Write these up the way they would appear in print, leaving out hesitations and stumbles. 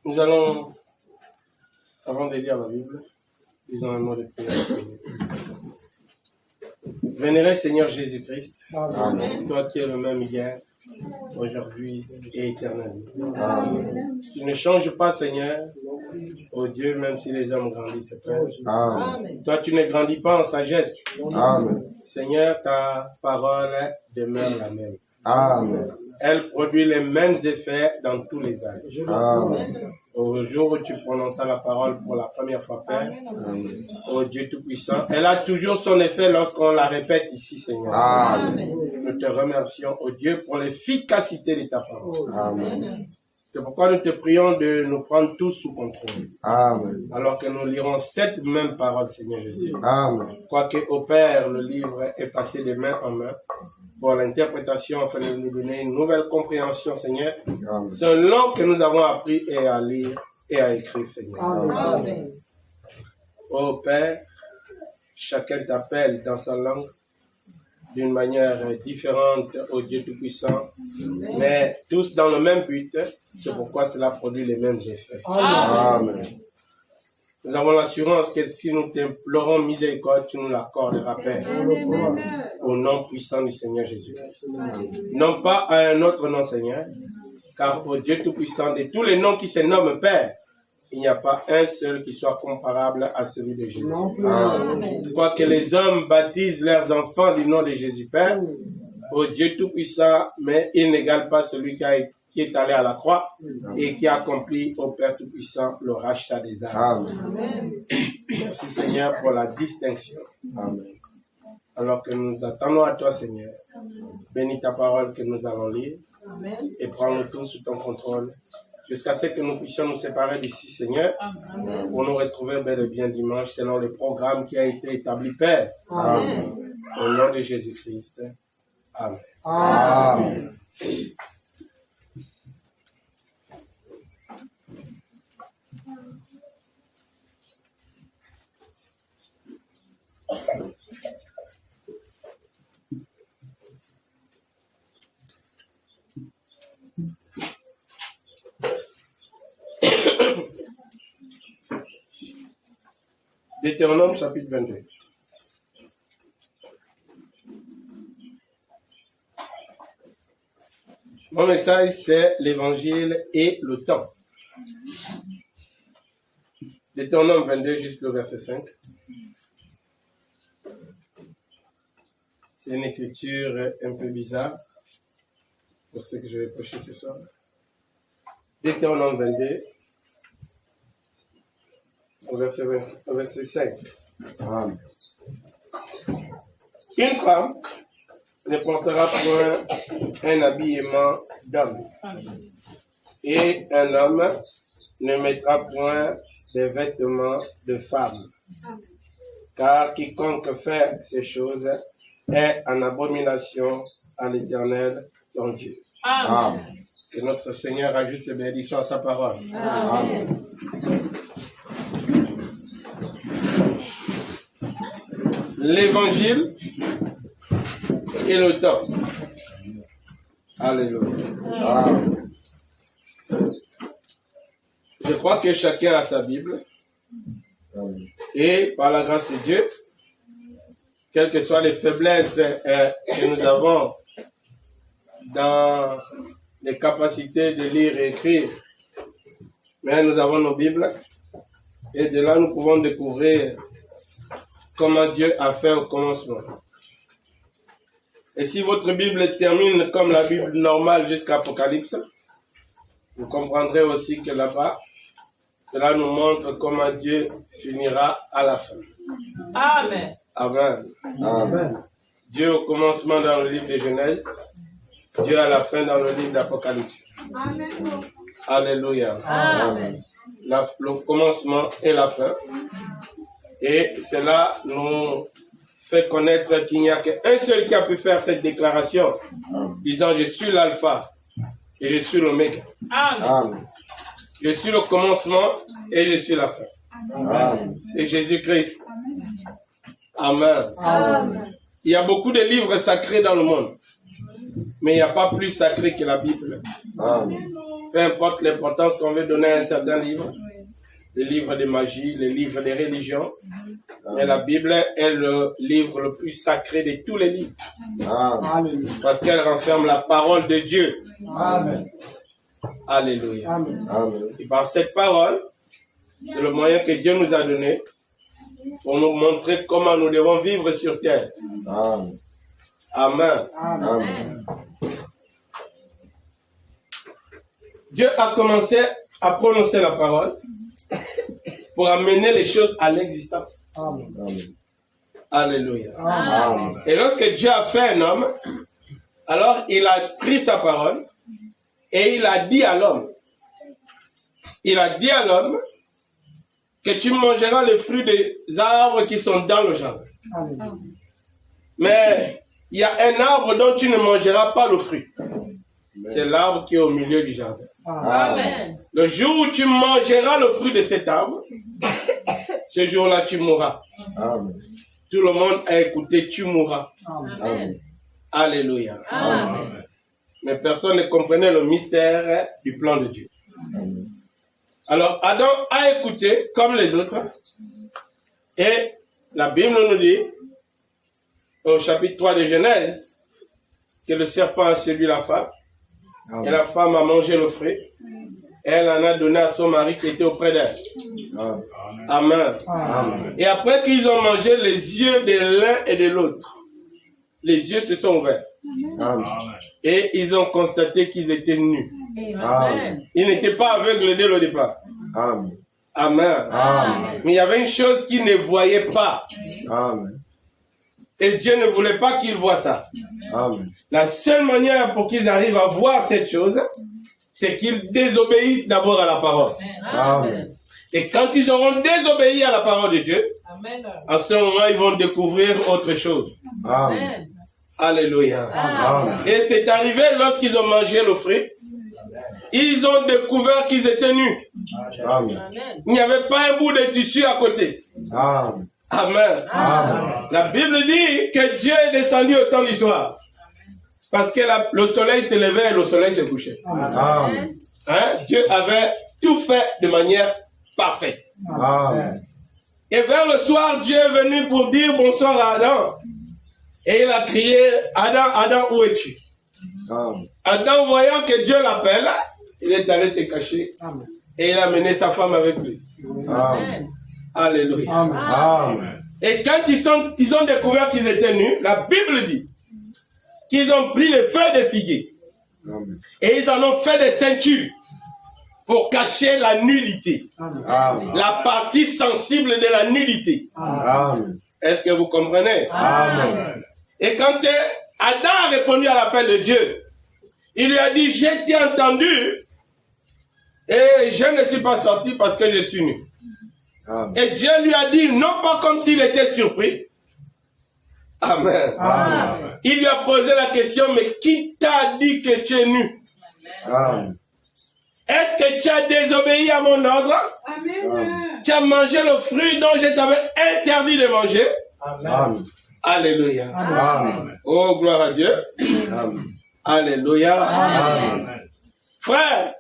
Nous allons, avant de lire la Bible, disons un mot de prière. Vénéré Seigneur Jésus-Christ, toi qui es le même hier, aujourd'hui et éternellement. Amen. Tu ne changes pas, Seigneur, ô Dieu, même si les hommes grandissent. Amen. Toi, tu ne grandis pas en sagesse. Amen. Seigneur, ta parole demeure la même. Amen. Elle produit les mêmes effets dans tous les âges. Amen. Au jour où tu prononças la parole pour la première fois, Père, ô Dieu Tout-Puissant, elle a toujours son effet lorsqu'on la répète ici, Seigneur. Amen. Nous te remercions, ô Dieu, pour l'efficacité de ta parole. Amen. C'est pourquoi nous te prions de nous prendre tous sous contrôle. Amen. Alors que nous lirons cette même parole, Seigneur Jésus. Amen. Quoique au Père, le livre est passé de main en main pour l'interprétation afin de nous donner une nouvelle compréhension, Seigneur, selon que nous avons appris à lire et à écrire, Seigneur. Amen. Ô Père, chacun t'appelle dans sa langue d'une manière différente au Dieu Tout-Puissant, mais tous dans le même but. C'est pourquoi cela produit les mêmes effets. Amen. Nous avons l'assurance que si nous t'implorons miséricorde, tu nous l'accorderas, Père. Au nom puissant du Seigneur Jésus-Christ. Non pas à un autre nom, Seigneur, car au Dieu Tout-Puissant, de tous les noms qui se nomment Père, il n'y a pas un seul qui soit comparable à celui de Jésus. Je crois que les hommes baptisent leurs enfants du nom de Jésus, Père, au Dieu Tout-Puissant, mais il n'égale pas celui qui est allé à la croix et qui a accompli au Père Tout-Puissant le rachat des âmes. Amen. Merci Seigneur pour la distinction. Amen. Alors que nous attendons à toi Seigneur, bénis ta parole que nous allons lire. Amen. Et prends-nous tous sous ton contrôle jusqu'à ce que nous puissions nous séparer d'ici Seigneur. Amen. Pour nous retrouver bel et bien dimanche selon le programme qui a été établi Père. Amen. Au nom de Jésus-Christ. Amen. Amen. Deutéronome chapitre 22. Mon message, c'est l'évangile et le temps. Deutéronome 22 jusqu'au verset 5. C'est une écriture un peu bizarre pour ce que je vais prêcher ce soir. Deutéronome 22 au verset 5. Amen. Une femme ne portera point un habillement d'homme, et un homme ne mettra point des vêtements de femme, car quiconque fait ces choses est en abomination à l'Éternel, ton Dieu. Amen. Que notre Seigneur ajoute ses bénédictions à sa parole. Amen. L'évangile et le temps. Alléluia. Amen. Je crois que chacun a sa Bible. Et par la grâce de Dieu, quelles que soient les faiblesses que nous avons dans les capacités de lire et écrire, mais nous avons nos Bibles. Et de là, nous pouvons découvrir comment Dieu a fait au commencement. Et si votre Bible termine comme la Bible normale jusqu'à Apocalypse, vous comprendrez aussi que là-bas, cela nous montre comment Dieu finira à la fin. Amen. Amen. Amen. Dieu au commencement dans le livre de Genèse, Dieu à la fin dans le livre d'Apocalypse. Amen. Alléluia. Amen. Le commencement et la fin. Et cela nous fait connaître qu'il n'y a qu'un seul qui a pu faire cette déclaration, disant je suis l'alpha et je suis l'oméga. Amen. Je suis le commencement et je suis la fin. Amen. C'est Jésus-Christ. Amen. Amen. Il y a beaucoup de livres sacrés dans le monde, mais il n'y a pas plus sacré que la Bible. Amen. peu importe l'importance qu'on veut donner à un certain livre, les livres de magie, les livres des religions, mais la Bible est le livre le plus sacré de tous les livres. Amen. Parce qu'elle renferme la parole de Dieu. Amen. Alléluia. Amen. Et par cette parole, c'est le moyen que Dieu nous a donné pour nous montrer comment nous devons vivre sur terre. Amen. Amen. Amen. Dieu a commencé à prononcer la parole pour amener les choses à l'existence. Amen. Alléluia. Amen. Et lorsque Dieu a fait un homme, alors il a pris sa parole et il a dit à l'homme, que tu mangeras les fruits des arbres qui sont dans le jardin. Amen. Mais il y a un arbre dont tu ne mangeras pas le fruit. C'est l'arbre qui est au milieu du jardin. Amen. Le jour où tu mangeras le fruit de cet arbre, ce jour-là tu mourras. Amen. Tout le monde a écouté, tu mourras. Amen. Alléluia. Amen. Mais personne ne comprenait le mystère du plan de Dieu. Amen. Alors Adam a écouté comme les autres. Et la Bible nous dit, au chapitre 3 de Genèse, que le serpent a séduit la femme. Amen. Et la femme a mangé le fruit. Elle en a donné à son mari qui était auprès d'elle. Amen. Amen. Amen. Et après qu'ils ont mangé, les yeux de l'un et de l'autre, les yeux se sont ouverts. Amen. Et ils ont constaté qu'ils étaient nus. Amen. Ils n'étaient pas aveugles dès le départ. Amen. Amen. Amen. Mais il y avait une chose qu'ils ne voyaient pas. Amen. Et Dieu ne voulait pas qu'ils voient ça. Amen. La seule manière pour qu'ils arrivent à voir cette chose, c'est qu'ils désobéissent d'abord à la parole. Amen. Et quand ils auront désobéi à la parole de Dieu, amen, à ce moment, ils vont découvrir autre chose. Amen. Alléluia. Amen. Et c'est arrivé lorsqu'ils ont mangé le fruit, ils ont découvert qu'ils étaient nus. Amen. Il n'y avait pas un bout de tissu à côté. Amen. Amen. Amen. La Bible dit que Dieu est descendu au temps du soir. Parce que le soleil se levait et le soleil se couchait. Amen. Hein? Dieu avait tout fait de manière parfaite. Amen. Et vers le soir, Dieu est venu pour dire bonsoir à Adam. Et il a crié, Adam, Adam, où es-tu? Amen. Adam, voyant que Dieu l'appelle, il est allé se cacher. Amen. Et il a mené sa femme avec lui. Amen. Alléluia. Amen. Amen. Et quand ils ont découvert qu'ils étaient nus, la Bible dit qu'ils ont pris les feuilles de figuier. Amen. Et ils en ont fait des ceintures pour cacher la nullité. Amen. La partie sensible de la nullité. Amen. Est-ce que vous comprenez? Amen. Et quand Adam a répondu à l'appel de Dieu, il lui a dit, j'ai été entendu et je ne suis pas sorti parce que je suis nu. Amen. Et Dieu lui a dit, non pas comme s'il était surpris. Amen. Amen. Il lui a posé la question, mais qui t'a dit que tu es nu? Amen. Est-ce que tu as désobéi à mon ordre? Amen. Tu as mangé le fruit dont je t'avais interdit de manger? Amen. Alléluia. Amen. Oh, gloire à Dieu. Amen. Alléluia. Amen. Frère,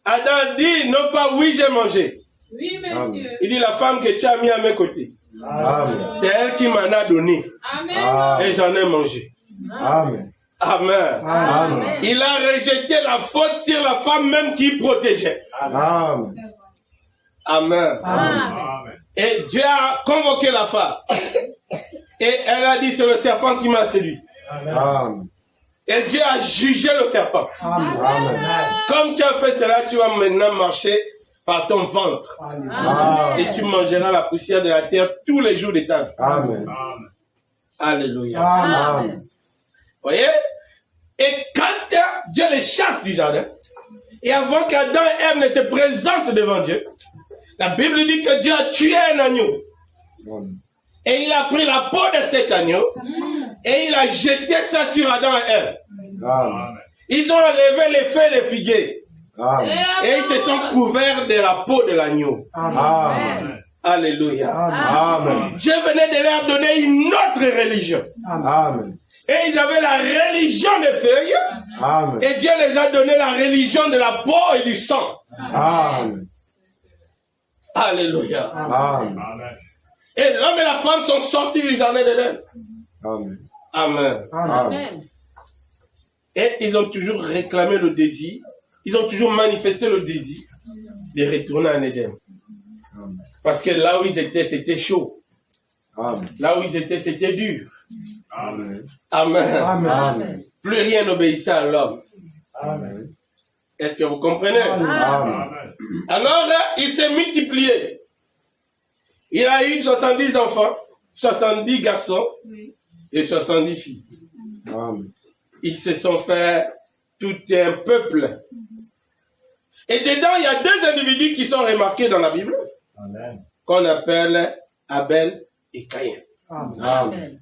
Adam dit, non pas oui, j'ai mangé. Oui, monsieur. Il dit, la femme que tu as mis à mes côtés. Amen. C'est elle qui m'en a donné. Amen. Et j'en ai mangé. Amen. Amen. Amen. Il a rejeté la faute sur la femme même qui protégeait. Amen. Amen. Amen. Et Dieu a convoqué la femme. Et elle a dit, c'est le serpent qui m'a séduit. Amen. Et Dieu a jugé le serpent. Amen. Comme tu as fait cela, tu vas maintenant marcher par ton ventre. Amen. Et tu mangeras la poussière de la terre tous les jours de ta vie. Amen. Alléluia. Amen. Voyez? Et quand Dieu les chasse du jardin, et avant qu'Adam et Ève ne se présentent devant Dieu, la Bible dit que Dieu a tué un agneau. Et il a pris la peau de cet agneau, et il a jeté ça sur Adam et Ève. Ils ont enlevé les feuilles de figuier. Amen. Et ils se sont couverts de la peau de l'agneau. Amen. Alléluia. Amen. Dieu venait de leur donner une autre religion. Amen. Et ils avaient la religion des feuilles. Amen. Et Dieu les a donné la religion de la peau et du sang. Amen. Alléluia. Amen. Et l'homme et la femme sont sortis du jardin d'Éden. Amen. Amen. Amen. Et ils ont toujours réclamé le désir. Ils ont toujours manifesté le désir de retourner en Éden. Amen. Parce que là où ils étaient, c'était chaud. Amen. Là où ils étaient, c'était dur. Amen. Amen. Amen. Plus rien n'obéissait à l'homme. Amen. Est-ce que vous comprenez? Amen. Alors, il s'est multiplié. Il a eu 70 enfants, 70 garçons et 70 filles. Amen. Ils se sont fait tout un peuple. Et dedans, il y a deux individus qui sont remarqués dans la Bible, qu'on appelle Abel et Caïn. Amen. Amen.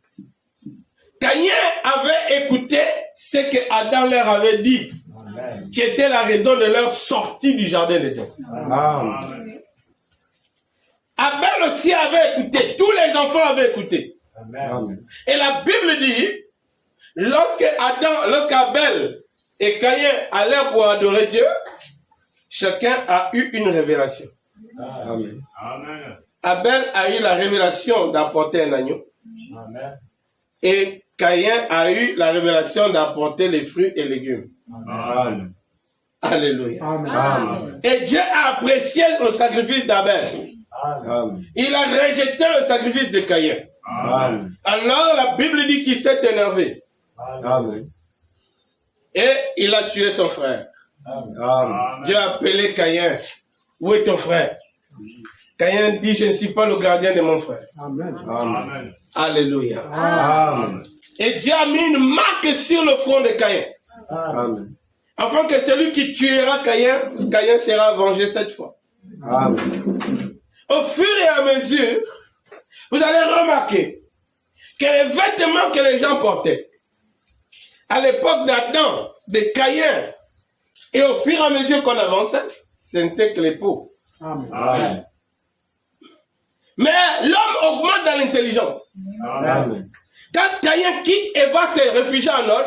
Caïn avait écouté ce que Adam leur avait dit, Amen. Qui était la raison de leur sortie du jardin d'Éden. Abel aussi avait écouté, tous les enfants avaient écouté. Amen. Et la Bible dit, lorsqu'Abel et Caïn allèrent pour adorer Dieu, chacun a eu une révélation. Amen. Amen. Abel a eu la révélation d'apporter un agneau. Amen. Et Caïn a eu la révélation d'apporter les fruits et légumes. Amen. Alléluia. Amen. Amen. Et Dieu a apprécié le sacrifice d'Abel. Amen. Il a rejeté le sacrifice de Caïn. Amen. Alors la Bible dit qu'il s'est énervé. Amen. Et il a tué son frère. Amen. Dieu a appelé Caïn. Où est ton frère? Caïn dit, je ne suis pas le gardien de mon frère. Amen. Amen. Alléluia. Amen. Et Dieu a mis une marque sur le front de Caïn. Amen. Afin que celui qui tuera Caïn sera vengé cette fois. Amen. Au fur et à mesure, vous allez remarquer que les vêtements que les gens portaient, à l'époque d'Adam, de Caïn, et au fur et à mesure qu'on avançait, ce n'était que les pauvres. Amen. Amen. Mais l'homme augmente dans l'intelligence. Amen. Quand Caïn quitte et va se réfugier en Nod,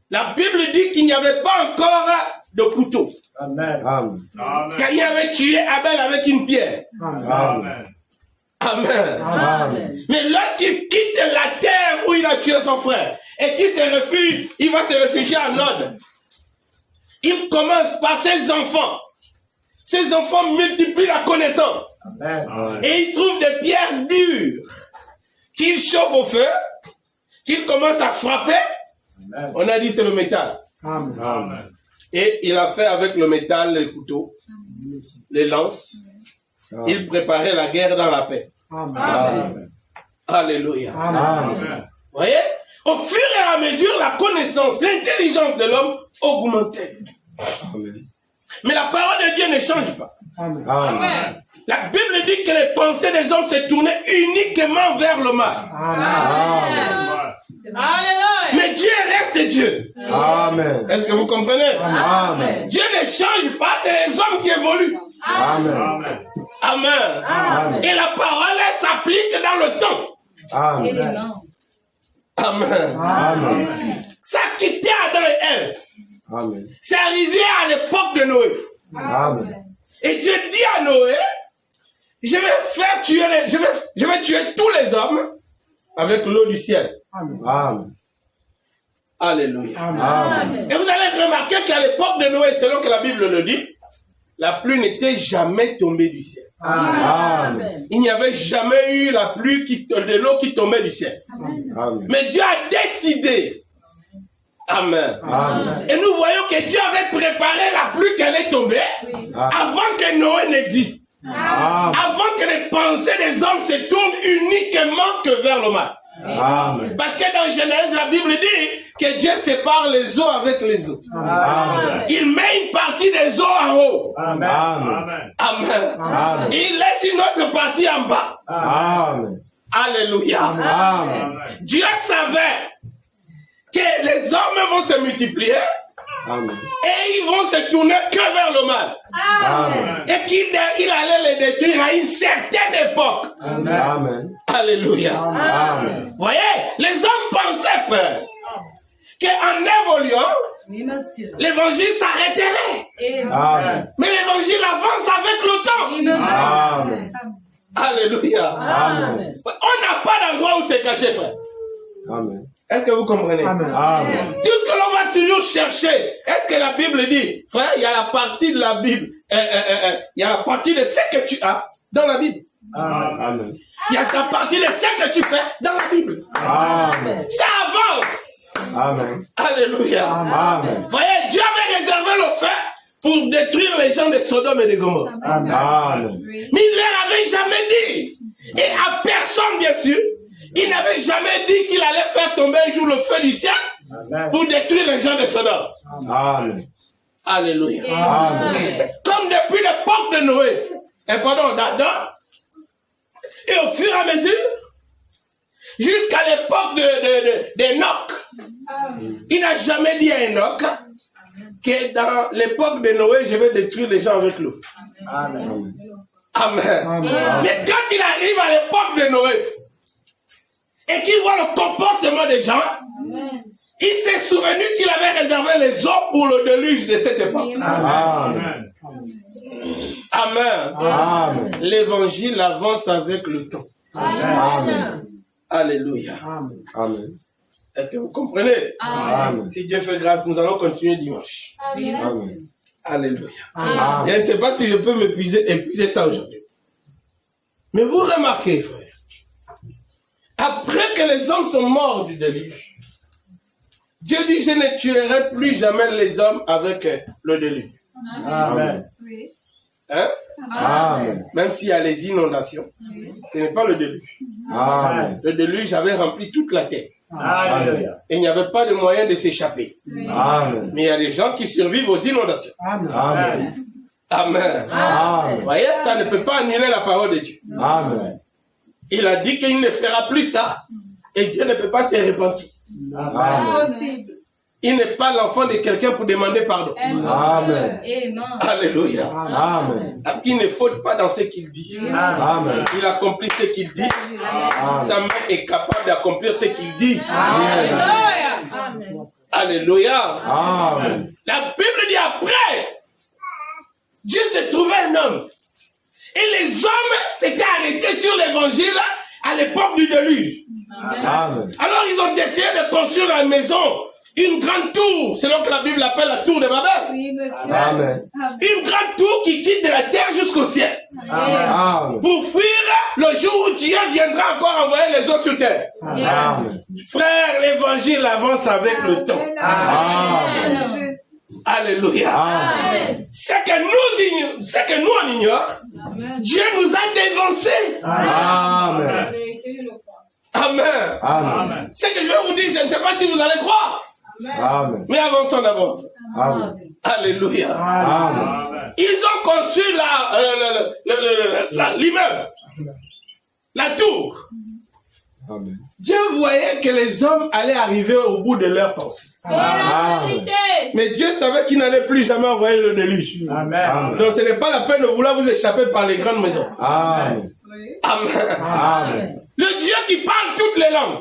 la Bible dit qu'il n'y avait pas encore de couteau. Amen. Amen. Caïn avait tué Abel avec une pierre. Amen. Amen. Amen. Mais lorsqu'il quitte la terre où il a tué son frère et qu'il se réfugie, il va se réfugier en Nod. Il commence par ses enfants. Ses enfants multiplient la connaissance. Amen. Et ils trouvent des pierres dures qu'ils chauffent au feu, qu'ils commencent à frapper. Amen. On a dit c'est le métal. Amen. Amen. Et il a fait avec le métal les couteaux, les lances. Amen. Il préparait la guerre dans la paix. Amen. Amen. Alléluia. Amen. Vous voyez, au fur et à mesure, la connaissance, l'intelligence de l'homme augmentait. Amen. Mais la parole de Dieu ne change pas. Amen. Amen. La Bible dit que les pensées des hommes se tournaient uniquement vers le mal. Amen. Amen. Mais Dieu reste Dieu. Amen. Est-ce que vous comprenez? Amen. Dieu ne change pas, c'est les hommes qui évoluent. Amen. Amen. Amen. Et la parole s'applique dans le temps. Amen. Amen. Amen. Ça quittait Adam et Ève. Amen. C'est arrivé à l'époque de Noé. Amen. Et Dieu dit à Noé, je vais tuer tous les hommes avec l'eau du ciel. Amen. Amen. Alléluia. Amen. Et vous allez remarquer qu'à l'époque de Noé, selon que la Bible le dit, la pluie n'était jamais tombée du ciel. Amen. Il n'y avait jamais eu la pluie de l'eau qui tombait du ciel. Amen. Mais Dieu a décidé. Amen. Amen. Et nous voyons que Dieu avait préparé la pluie qui allait tomber avant que Noé n'existe. Amen. Avant que les pensées des hommes se tournent uniquement que vers le mal. Amen. Parce que dans Genèse, la Bible dit que Dieu sépare les eaux avec les eaux. Amen. Il met une partie des eaux en haut. Amen. Amen. Amen. Amen. Il laisse une autre partie en bas. Amen. Alléluia. Amen. Dieu savait que les hommes vont se multiplier Amen. Et ils vont se tourner que vers le mal. Amen. Et qu'il allait les détruire à une certaine époque. Amen. Alléluia. Amen. Voyez, les hommes pensaient, frère, qu'en évoluant, l'évangile s'arrêterait. Amen. Mais l'évangile avance avec le temps. Amen. Alléluia. Amen. On n'a pas d'endroit où se cacher, frère. Amen. Est-ce que vous comprenez? Amen. Tout ce que l'on va toujours chercher, est-ce que la Bible dit, frère, il y a la partie de la Bible, il y a la partie de ce que tu as dans la Bible. Amen. Il y a la partie de ce que tu fais dans la Bible. Amen. Ça avance. Amen. Alléluia. Amen. Voyez, Dieu avait réservé le feu pour détruire les gens de Sodome et de Gomorrhe. Amen. Mais il ne leur avait jamais dit. Et à personne, bien sûr, il n'avait jamais dit qu'il allait faire tomber un jour le feu du ciel pour détruire les gens de Sodome. Amen. Alléluia. Amen. Comme depuis l'époque de Noé, d'Adam, et au fur et à mesure, jusqu'à l'époque d'Enoch, il n'a jamais dit à Enoch que dans l'époque de Noé, je vais détruire les gens avec l'eau. Amen. Amen. Mais quand il arrive à l'époque de Noé, et qu'il voit le comportement des gens, il s'est souvenu qu'il avait réservé les eaux pour le déluge de cette époque. Amen. Amen. Amen. L'évangile avance avec le temps. Amen. Alléluia. Amen. Est-ce que vous comprenez? Amen. Si Dieu fait grâce, nous allons continuer dimanche. Amen. Alléluia. Amen. Je ne sais pas si je peux épuiser ça aujourd'hui. Mais vous remarquez, frère, après que les hommes sont morts du déluge, Dieu dit, je ne tuerai plus jamais les hommes avec le déluge. Amen. Hein? Amen. Même s'il y a les inondations, ce n'est pas le déluge. Amen. Le déluge avait rempli toute la terre. Amen. Et il n'y avait pas de moyen de s'échapper. Amen. Mais il y a des gens qui survivent aux inondations. Amen. Amen. Amen. Vous voyez, ça ne peut pas annuler la parole de Dieu. Amen. Il a dit qu'il ne fera plus ça. Et Dieu ne peut pas se repentir. Amen. Il n'est pas l'enfant de quelqu'un pour demander pardon. Amen. Alléluia. Amen. Parce qu'il ne faute pas dans ce qu'il dit. Amen. Il accomplit ce qu'il dit. Sa main est capable d'accomplir ce qu'il dit. Amen. Alléluia. Amen. La Bible dit après, Dieu s'est trouvé un homme. Et les hommes s'étaient arrêtés sur l'évangile à l'époque du déluge. Amen. Alors ils ont décidé de construire une maison, une grande tour, c'est donc que la Bible appelle la tour de Babel. Oui, monsieur. Amen. Une grande tour qui quitte de la terre jusqu'au ciel. Amen. Pour fuir le jour où Dieu viendra encore envoyer les eaux sur terre. Amen. Frère, l'évangile avance avec le temps. Amen. Alléluia. Amen. Ce que nous on ignore, Dieu nous a dévancés. Amen. Amen. Amen. Ce que je vais vous dire, je ne sais pas si vous allez croire. Amen. Mais avançons d'abord. Amen. Alléluia. Amen. Ils ont construit l'immeuble, la tour. Amen. Dieu voyait que les hommes allaient arriver au bout de leur pensée. Amen. Mais Dieu savait qu'il n'allait plus jamais envoyer le déluge. Amen. Donc ce n'est pas la peine de vouloir vous échapper par les grandes maisons. Amen. Amen. Amen. Le Dieu qui parle toutes les langues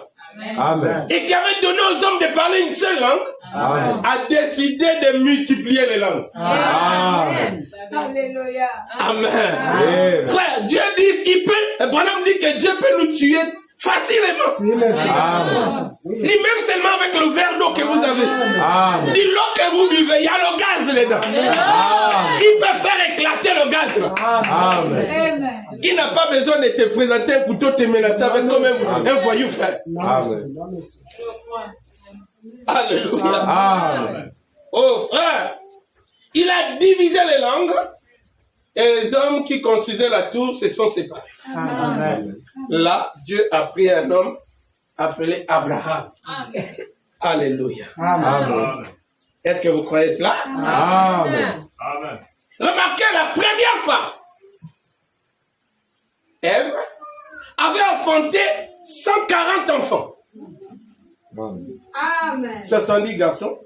Amen. et qui avait donné aux hommes de parler une seule langue Amen. a décidé de multiplier les langues. Amen. Alléluia. Amen. Amen. Frère, Dieu dit, Branham dit que Dieu peut nous tuer facilement. Amen. Ni même seulement avec le verre d'eau que vous avez. Amen. Ni l'eau que vous buvez, il y a le gaz là-dedans. Amen. Il peut faire éclater le gaz là. Amen. Amen. Il n'a pas besoin de te présenter un couteau, te menacer avec comme un voyou, frère. Amen. Alléluia. Amen. Oh frère, il a divisé les langues et les hommes qui construisaient la tour se sont séparés. Amen. Là, Dieu a pris un homme appelé Abraham. Alléluia. Amen. Est-ce que vous croyez cela? Amen. Remarquez la première fois, Ève avait enfanté 140 enfants. Amen. Amen. 70 garçons,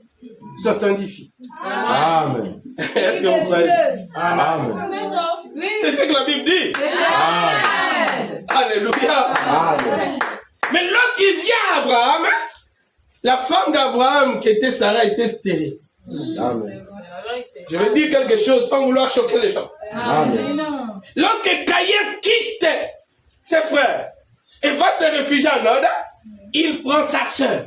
70 filles. Amen. Est-ce que vous croyez? Amen. C'est ce que la Bible dit. Amen. Alléluia. Amen. Mais lorsqu'il vient à Abraham, la femme d'Abraham qui était Sarah était stérile. Amen. Je vais dire quelque chose sans vouloir choquer les gens. Amen. Lorsque Caïn quitte ses frères et va se réfugier en Nod, il prend sa sœur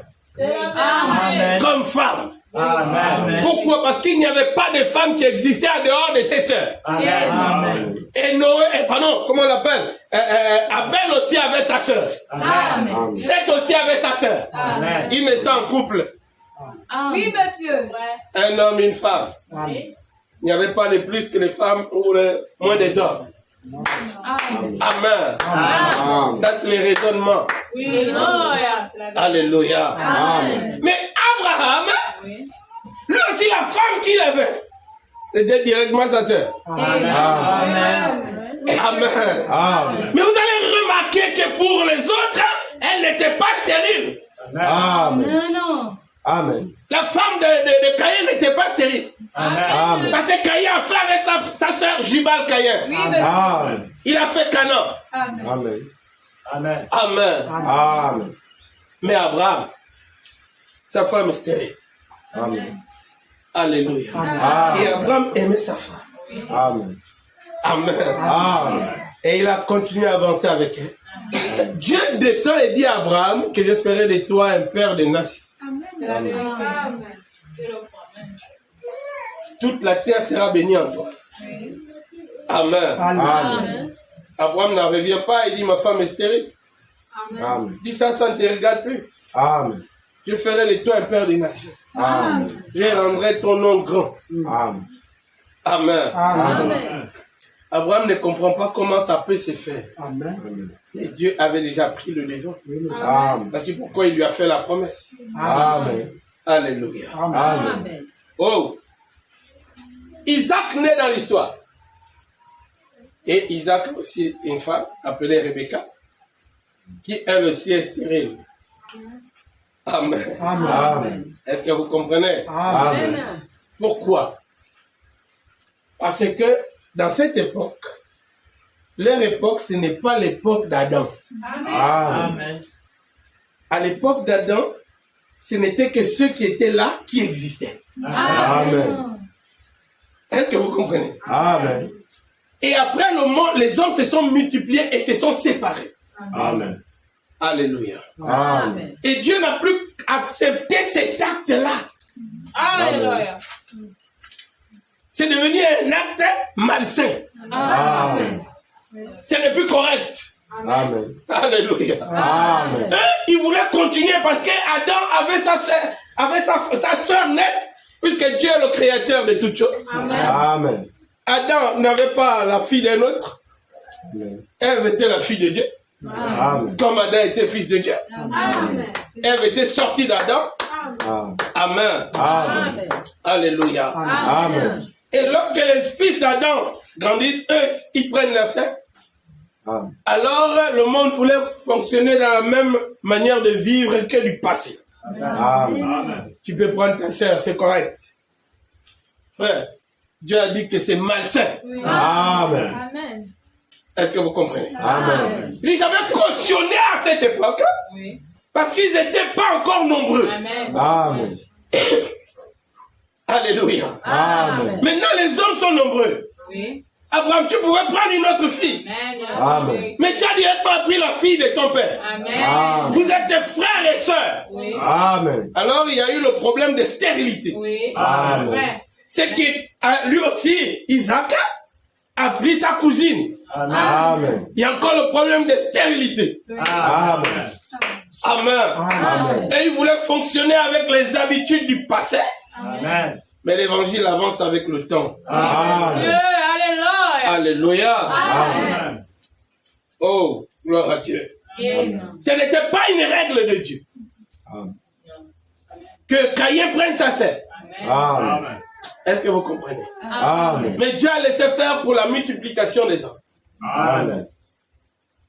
comme femme. Amen. Pourquoi? Parce qu'il n'y avait pas de femme qui existait en dehors de ses sœurs. Amen. Et Noé, comment on l'appelle? Abel aussi avait sa sœur. Amen. Seth aussi avait sa sœur. Amen. Ils naissaient en couple. Oui, monsieur. Un homme, une femme. Il n'y avait pas de plus que les femmes ou moins des hommes. Amen. Amen. Ça, c'est les raisonnements. Oui, Alléluia. Amen. Mais Abraham, lui aussi, la femme qu'il avait, c'était directement sa sœur. Amen. Amen. Amen. Mais vous allez remarquer que pour les autres, elle n'était pas stérile. Amen. Non. Amen. La femme de Caïn n'était pas stérile. Amen. Parce que Caïn a fait avec sa sœur Jubal Caïn. Oui, monsieur. Amen. Il a fait Canaan. Amen. Amen. Amen. Amen. Mais Abraham, sa femme est stérile. Amen. Alléluia. Amen. Et Abraham aimait sa femme. Amen. Amen. Amen. Et il a continué à avancer avec elle. Dieu descend et dit à Abraham que je ferai de toi un père de nations. Toute la terre sera bénie en toi. Amen. Amen. Abraham n'en revient pas, il dit ma femme est stérile. Amen. Il dit ça ne te regarde plus. Amen. Je ferai de toi un père des nations. Amen. Je rendrai ton nom grand. Amen. Amen. Amen. Abraham ne comprend pas comment ça peut se faire. Amen. Mais Dieu avait déjà pris le devant. Amen. C'est pourquoi il lui a fait la promesse. Amen. Alléluia. Amen. Oh! Isaac naît dans l'histoire. Et Isaac aussi, une femme appelée Rebecca, qui elle aussi est stérile. Amen. Amen. Est-ce que vous comprenez? Amen. Pourquoi? Parce que dans cette époque, leur époque, ce n'est pas l'époque d'Adam. Amen. À l'époque d'Adam, ce n'était que ceux qui étaient là qui existaient. Amen. Est-ce que vous comprenez? Amen. Et après le monde, les hommes se sont multipliés et se sont séparés. Amen. Alléluia. Amen. Et Dieu n'a plus accepté cet acte-là. Alléluia. C'est devenu un acte malsain. Amen. Ce n'est plus correct. Amen. Alléluia. Amen. Eux, ils voulaient continuer parce qu'Adam avait sa sœur nette, puisque Dieu est le créateur de toutes choses. Amen. Adam n'avait pas la fille d'un autre. Ève était la fille de Dieu. Amen. Comme Adam était fils de Dieu. Amen. Ève était sortie d'Adam. Amen. Amen. Amen. Alléluia. Amen. Et lorsque les fils d'Adam grandissent, eux, ils prennent leur sein. Amen. Alors, le monde voulait fonctionner dans la même manière de vivre que du passé. Amen. Tu peux prendre ta sœur, c'est correct. Frère, Dieu a dit que c'est malsain. Amen. Amen. Est-ce que vous comprenez? Amen. Ils avaient cautionné à cette époque parce qu'ils n'étaient pas encore nombreux. Amen. Amen. Alléluia. Amen. Maintenant, les hommes sont nombreux. Oui. Abraham, tu pouvais prendre une autre fille. Amen. Mais tu as directement pris la fille de ton père. Amen. Vous êtes des frères et sœurs. Oui. Amen. Alors, il y a eu le problème de stérilité. Oui. Amen. Ouais. C'est que lui aussi, Isaac, a pris sa cousine. Amen. Il y a encore le problème de stérilité. Amen. Amen. Amen. Et il voulait fonctionner avec les habitudes du passé. Amen. Mais l'évangile avance avec le temps. Dieu, Amen. alléluia. Alléluia. Amen. Oh, gloire à Dieu. Amen. Ce n'était pas une règle de Dieu. Amen. Que Caïn prenne sa sœur. Amen. Est-ce que vous comprenez? Amen. Mais Dieu a laissé faire pour la multiplication des hommes. Amen.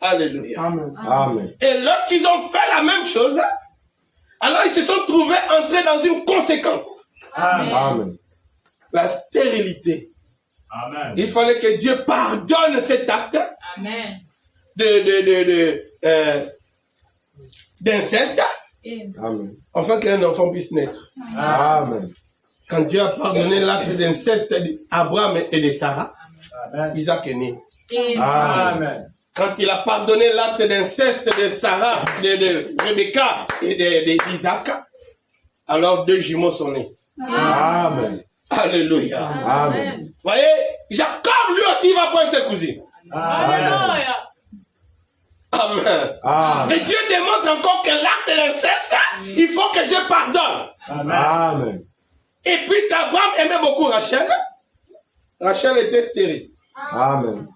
Alléluia. Amen. Et lorsqu'ils ont fait la même chose, alors ils se sont trouvés entrés dans une conséquence. Amen. La stérilité. Amen. Il fallait que Dieu pardonne cet acte Amen. d'inceste, Amen. afin qu'un enfant puisse naître. Amen. Quand Dieu a pardonné l'acte d'inceste d'Abraham et de Sarah, Amen. Isaac est né. Amen. Quand il a pardonné l'acte d'inceste de Sarah, de Rebecca et d'Isaac, alors 2 jumeaux sont nés. Amen. Alléluia. Amen. Vous voyez, Jacob lui aussi va prendre ses cousines. Alléluia. Amen. Amen. Et Dieu demande encore que l'acte d'inceste, il faut que je pardonne. Amen. Et puisqu'Abraham aimait beaucoup Rachel, Rachel était stérile. Amen.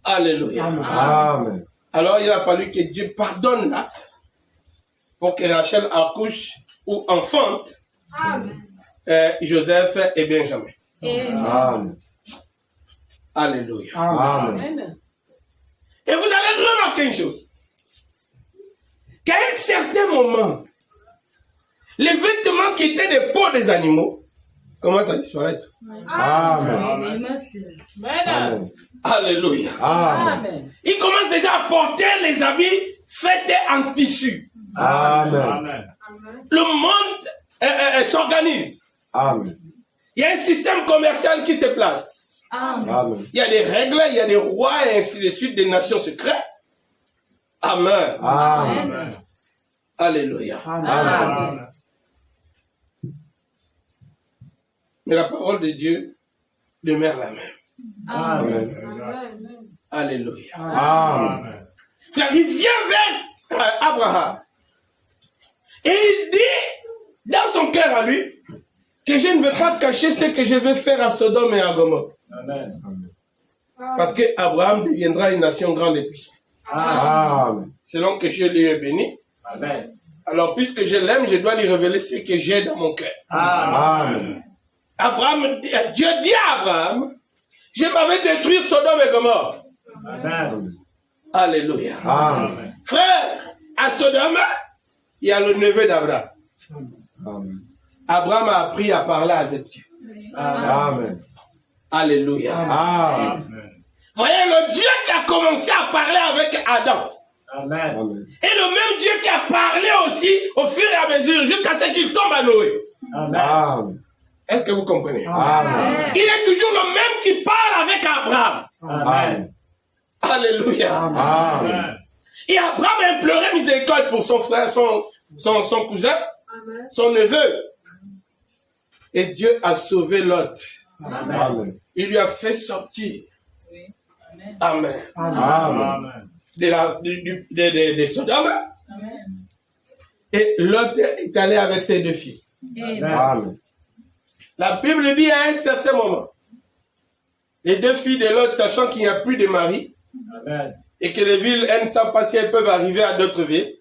Alléluia. Amen. Alors il a fallu que Dieu pardonne l'acte pour que Rachel accouche ou enfante Joseph et Benjamin. Amen. Alléluia. Amen. Et vous allez remarquer une chose. Qu'à un certain moment, les vêtements qui étaient des peaux des animaux commencent à disparaître. Amen. Amen. Alléluia. Amen. Ils commencent déjà à porter les habits faits en tissu. Amen. Amen. Le monde s'organise. Amen. Il y a un système commercial qui se place. Amen. Il y a des règles, il y a des rois et ainsi de suite, des nations secrètes. Amen. Amen. Alléluia. Amen. Mais la parole de Dieu demeure la même. Amen. Alléluia. Amen. Frère, il vient vers Abraham. Et il dit dans son cœur à lui que je ne vais pas cacher ce que je vais faire à Sodome et à Gomorrhe. Amen. Parce que Abraham deviendra une nation grande et puissante. Amen. Selon que je lui ai béni. Amen. Alors, puisque je l'aime, je dois lui révéler ce que j'ai dans mon cœur. Amen. Dieu dit à Abraham, je m'avais détruit Sodome et Gomorrhe. Amen. Alléluia. Amen. Frère, à Sodome, il y a le neveu d'Abraham. Amen. Abraham a appris à parler avec Dieu. Amen. Alléluia. Amen. Voyez, le Dieu qui a commencé à parler avec Adam. Amen. Amen. Et le même Dieu qui a parlé aussi au fur et à mesure jusqu'à ce qu'il tombe à Noé. Amen. Amen. Est-ce que vous comprenez? Amen. Il est toujours le même qui parle avec Abraham. Amen. Alléluia. Amen. Et Abraham implorait miséricorde pour son frère, son cousin, son neveu. Et Dieu a sauvé Lot. Amen. Il lui a fait sortir. Amen. Amen. De Sodome. Et Lot est allé avec ses 2 filles. Amen. La Bible dit à un certain moment, les 2 filles de Lot, sachant qu'il n'y a plus de mari, Amen. et que les villes, elles ne savent pas si elles peuvent arriver à d'autres villes,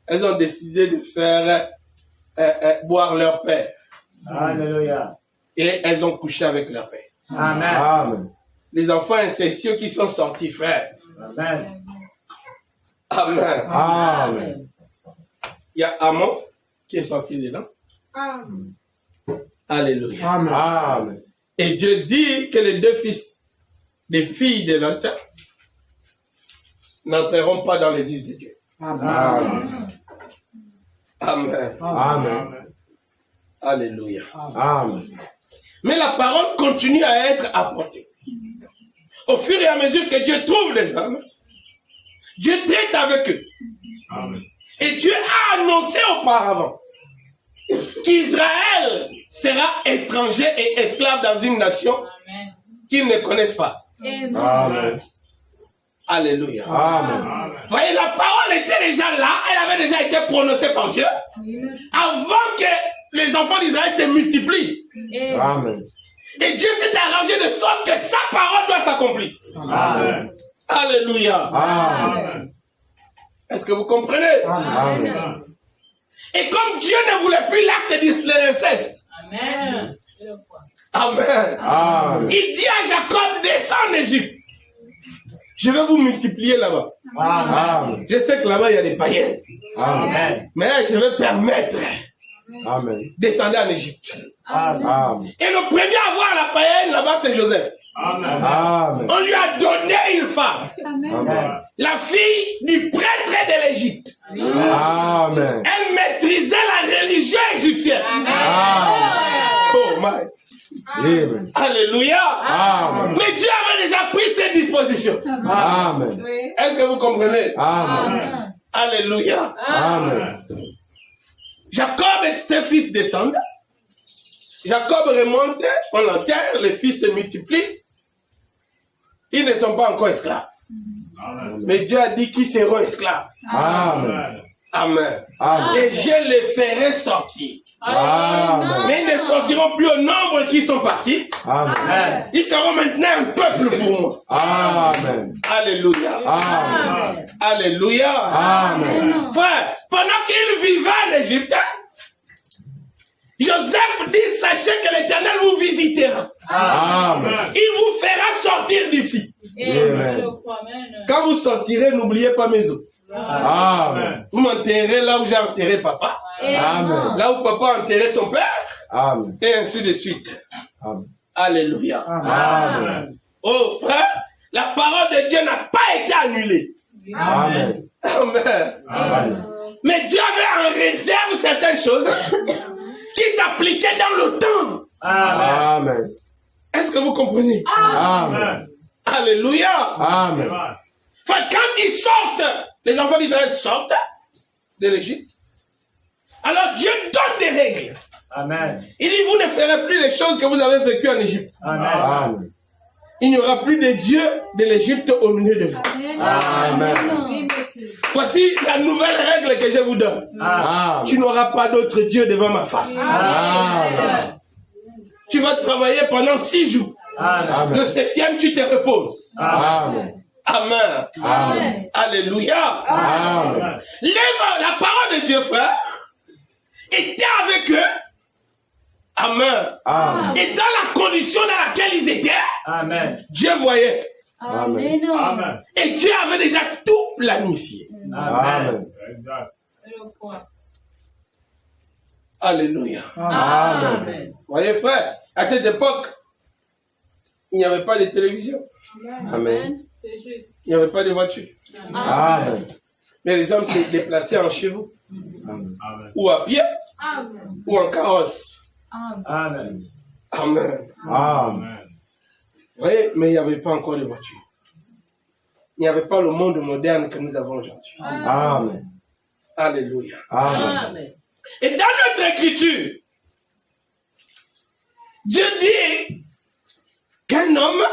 elles ont décidé de faire boire leur père. Alléluia. Et elles ont couché avec leur père. Amen. Amen. Les enfants incestueux qui sont sortis, frère. Amen. Amen. Amen. Il y a Amon qui est sorti dedans. Alléluia. Amen. Et Dieu dit que les 2 fils, des filles de Lot, n'entreront pas dans l'église de Dieu. Amen. Amen. Amen. Alléluia. Amen. Mais la parole continue à être apportée. Au fur et à mesure que Dieu trouve des hommes, Dieu traite avec eux. Amen. Et Dieu a annoncé auparavant qu'Israël sera étranger et esclave dans une nation qu'ils ne connaissent pas. Amen. Alléluia. Amen. Vous voyez, la parole était déjà là, elle avait déjà été prononcée par Dieu avant que les enfants d'Israël se multiplient. Amen. Et Dieu s'est arrangé de sorte que sa parole doit s'accomplir. Amen. Alléluia. Amen. Est-ce que vous comprenez? Amen. Et comme Dieu ne voulait plus l'acte d'inceste, Amen. Amen. Amen. Il dit à Jacob, descends en Égypte. Je vais vous multiplier là-bas. Amen. Je sais que là-bas, il y a des païens. Amen. Mais je vais permettre Amen. descendait en Égypte. Amen. Et le premier à avoir la païenne là-bas, c'est Joseph. Amen. Amen. On lui a donné une femme, Amen. la fille du prêtre de l'Égypte. Amen. Elle maîtrisait la religion égyptienne. Amen. Oh my. Amen. Alléluia. Amen. Mais Dieu avait déjà pris ses dispositions. Amen. Est-ce que vous comprenez? Amen. Alléluia. Amen. Jacob et ses fils descendent. Jacob remonte, on enterre, les fils se multiplient. Ils ne sont pas encore esclaves. Mais Dieu a dit qu'ils seront esclaves. Amen. Amen. Amen. Et je les ferai sortir. Amen. Mais ils ne sortiront plus au nombre qui sont partis. Amen. Ils seront maintenant un peuple pour moi. Amen. Alléluia. Amen. Alléluia. Amen. Frère, pendant qu'il vivait en Égypte, Joseph dit, sachez que l'Éternel vous visitera. Amen. Il vous fera sortir d'ici. Amen. Quand vous sortirez, n'oubliez pas mes os. Amen. Vous m'enterrez là où j'ai enterré papa, Amen. là où papa a enterré son père, Amen. et ainsi de suite. Amen. Alléluia. Amen. Oh frère, la parole de Dieu n'a pas été annulée. Amen. Amen. Amen. Mais Dieu avait en réserve certaines choses qui s'appliquaient dans le temps. Amen. Est-ce que vous comprenez? Amen. Alléluia. Amen. Enfin, quand ils sortent, les enfants d'Israël sortent de l'Égypte, alors Dieu donne des règles. Amen. Il dit, vous ne ferez plus les choses que vous avez vécues en Égypte. Amen. Il n'y aura plus de Dieu de l'Égypte au milieu de vous. Amen. Voici la nouvelle règle que je vous donne. Amen. Tu n'auras pas d'autre Dieu devant ma face. Amen. Tu vas travailler pendant 6 jours. Amen. Le 7e, tu te reposes. Amen. Amen. Amen. Alléluia. Amen. La parole de Dieu, frère, était avec eux. Amen. Amen. Et dans la condition dans laquelle ils étaient, Amen. Dieu voyait. Amen. Amen. Et Dieu avait déjà tout planifié. Amen. Alléluia. Amen. Voyez, frère, à cette époque, il n'y avait pas de télévision. Amen. Il n'y avait pas de voiture. Amen. Mais les hommes se déplaçaient en chevaux, Amen. ou à pied, ou en carrosse. Amen. Amen. Amen. Vous voyez, mais il n'y avait pas encore de voiture. Il n'y avait pas le monde moderne que nous avons aujourd'hui. Amen. Alléluia. Amen. Et dans notre écriture, Dieu dit qu'un homme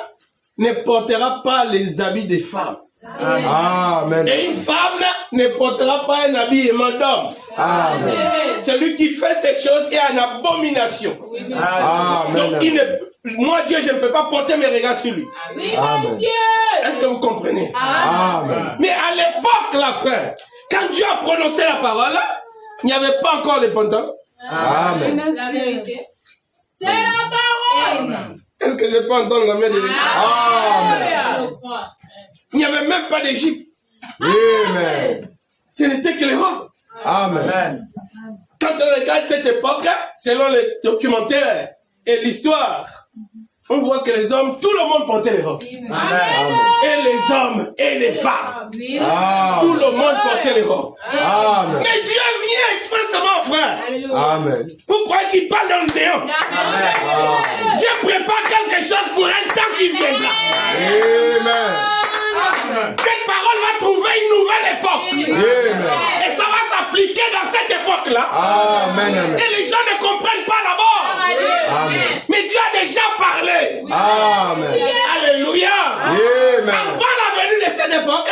ne portera pas les habits des femmes. Amen. Et une femme ne portera pas un habillement d'homme. Amen. Celui qui fait ces choses est en abomination. Donc, Amen. moi, Dieu, je ne peux pas porter mes regards sur lui. Amen. Est-ce que vous comprenez? Amen. Mais à l'époque, là, frère, quand Dieu a prononcé la parole, il n'y avait pas encore les pantalons. Amen. C'est la parole. Est-ce que je peux entendre la main de l'Église? Amen. Il n'y avait même pas d'Égypte. Amen. Ce n'était que les robes. Amen. Amen. Quand on regarde cette époque, selon les documentaires et l'histoire, on voit que les hommes, tout le monde portait les robes. Amen. Et les hommes et les femmes. Tout Amen. le monde portait les robes. Amen. Mais Dieu vient expressément, frère. Amen. Vous croyez qu'il parle dans le néant? Dieu prépare quelque chose pour un temps qui viendra. Amen. Cette parole va trouver une nouvelle époque. Amen. Et ça va s'appliquer dans cette époque-là. Amen. Amen. Et les gens ne comprennent pas d'abord. Amen. Mais Dieu a déjà parlé. Amen. Alléluia. Amen. Avant la venue de cette époque,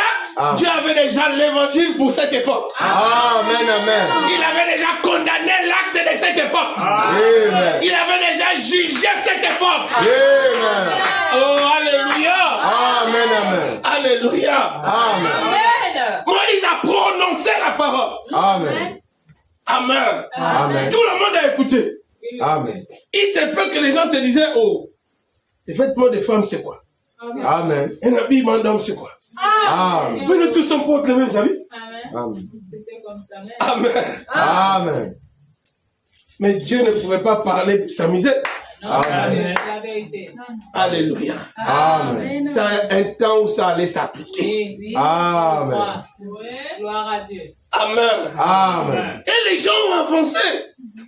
Dieu avait déjà l'évangile pour cette époque. Amen. Amen. Il avait déjà condamné l'acte de cette époque. Amen. Il avait déjà jugé cette époque. Amen. Oh, alléluia. Amen. Amen. Alléluia. Amen. Moïse a prononcé la parole. Amen. Amen. Amen. Tout le monde a écouté. Amen. Il se peut que les gens se disaient, oh, les vêtements des femmes, c'est quoi? Amen. Un habillement d'homme, c'est quoi? Amen. Mais nous tous sommes portés les mêmes habits. Amen. Amen. Amen. Mais Dieu ne pouvait pas parler pour s'amuser. Amen. La vérité. Alléluia. Amen. C'est un temps où ça allait s'appliquer. Oui. Amen. Gloire à Dieu. Amen. Amen. Et les gens ont avancé.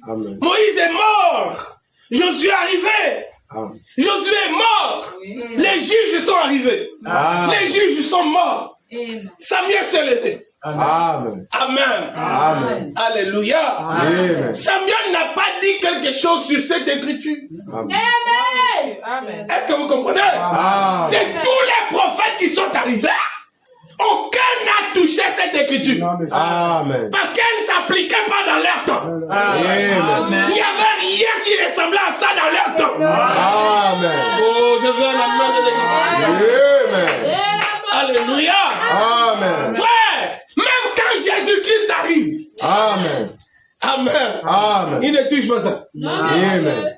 Amen. Moïse est mort. Josué est arrivé. Amen. Josué est mort. Oui. Les juges sont arrivés. Amen. Les juges sont morts. Amen. Samuel s'est levé. Amen. Amen. Amen. Alléluia. Amen. Samuel n'a pas dit quelque chose sur cette écriture. Amen. Amen. Amen. Est-ce que vous comprenez? Amen. De tous les prophètes qui sont arrivés, aucun n'a touché cette écriture. Amen. Parce qu'elle ne s'appliquait pas dans leur temps. Amen. Il n'y avait rien qui ressemblait à ça dans leur temps. Amen. Oh, je veux un amen de l'église. Amen. Alléluia. Amen. Frère, même quand Jésus-Christ arrive, Amen. amen, Amen. il ne touche pas ça. Amen.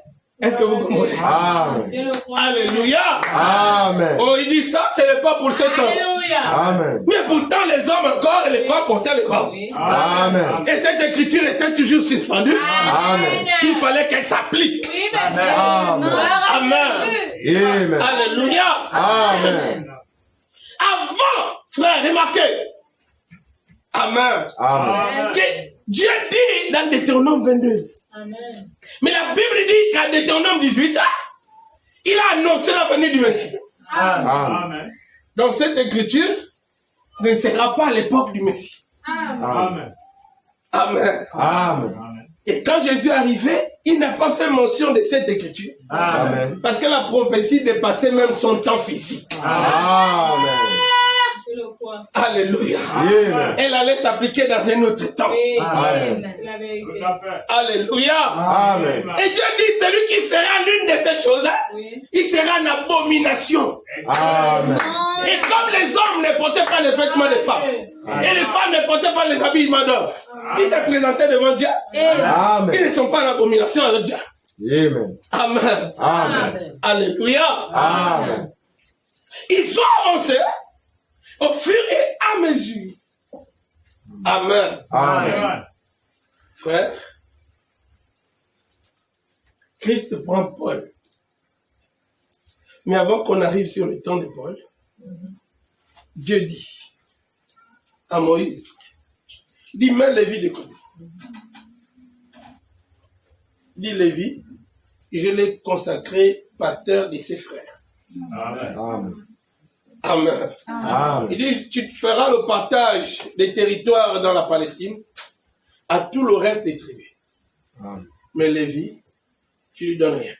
Est-ce que vous comprenez? Amen. Je le crois. Alléluia. Amen. Oh, il dit ça, ce n'est pas pour ce temps. Alléluia. Amen. Mais pourtant, les hommes encore et les femmes portaient les robes. Oui. Amen. Et cette écriture était toujours suspendue. Amen. Il fallait qu'elle s'applique. Oui, merci. Amen. Gloire à Amen. Jésus. Amen. Alléluia. Amen. Avant, frère, remarquez. Amen. Amen. Que Dieu dit dans Deutéronome 22. Amen. Mais la Bible dit qu'à Deutéronome 18, il a annoncé la venue du Messie. Amen. Donc cette écriture ne sera pas à l'époque du Messie. Amen. Amen. Amen. Et quand Jésus est arrivé, il n'a pas fait mention de cette écriture. Amen. Parce que la prophétie dépassait même son temps physique. Amen. Je le crois. Alléluia. Amen. Elle allait s'appliquer dans un autre temps. Oui. Amen. La vérité. Alléluia. Amen. Et Dieu dit, celui qui fera l'une de ces choses, Oui. il sera en abomination. Amen. Et comme les hommes ne portaient pas les vêtements des femmes, et les femmes ne portaient pas les habillements d'hommes, ils se présentaient devant Dieu. Amen. Ils ne sont pas en abomination avec Dieu. Amen. Amen. Amen. Alléluia. Amen. Ils ont avancé au fur et à mesure. Amen. Amen. Frère, Christ prend Paul. Mais avant qu'on arrive sur le temps de Paul, Dieu dit à Moïse, dit, mets Lévi de côté. Dit Lévi, je l'ai consacré pasteur de ses frères. Amen. Amen. Amen. Il dit, tu feras le partage des territoires dans la Palestine à tout le reste des tribus. Amen. Mais Lévi, tu lui donnes rien.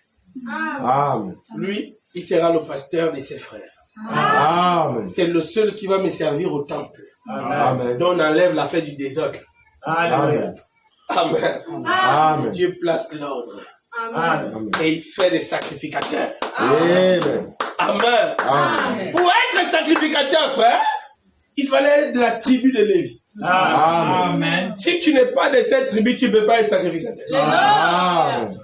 Amen. Lui, il sera le pasteur de ses frères. Amen. C'est le seul qui va me servir au temple. Amen. Dont on enlève la fête du désordre. Amen. Amen. Amen. Dieu place l'ordre. Amen. Et il fait des sacrificateurs. Amen. Amen. Amen. Pour être sacrificateur, frère, il fallait être de la tribu de Lévi. Amen. Si tu n'es pas de cette tribu, tu ne peux pas être sacrificateur. Amen.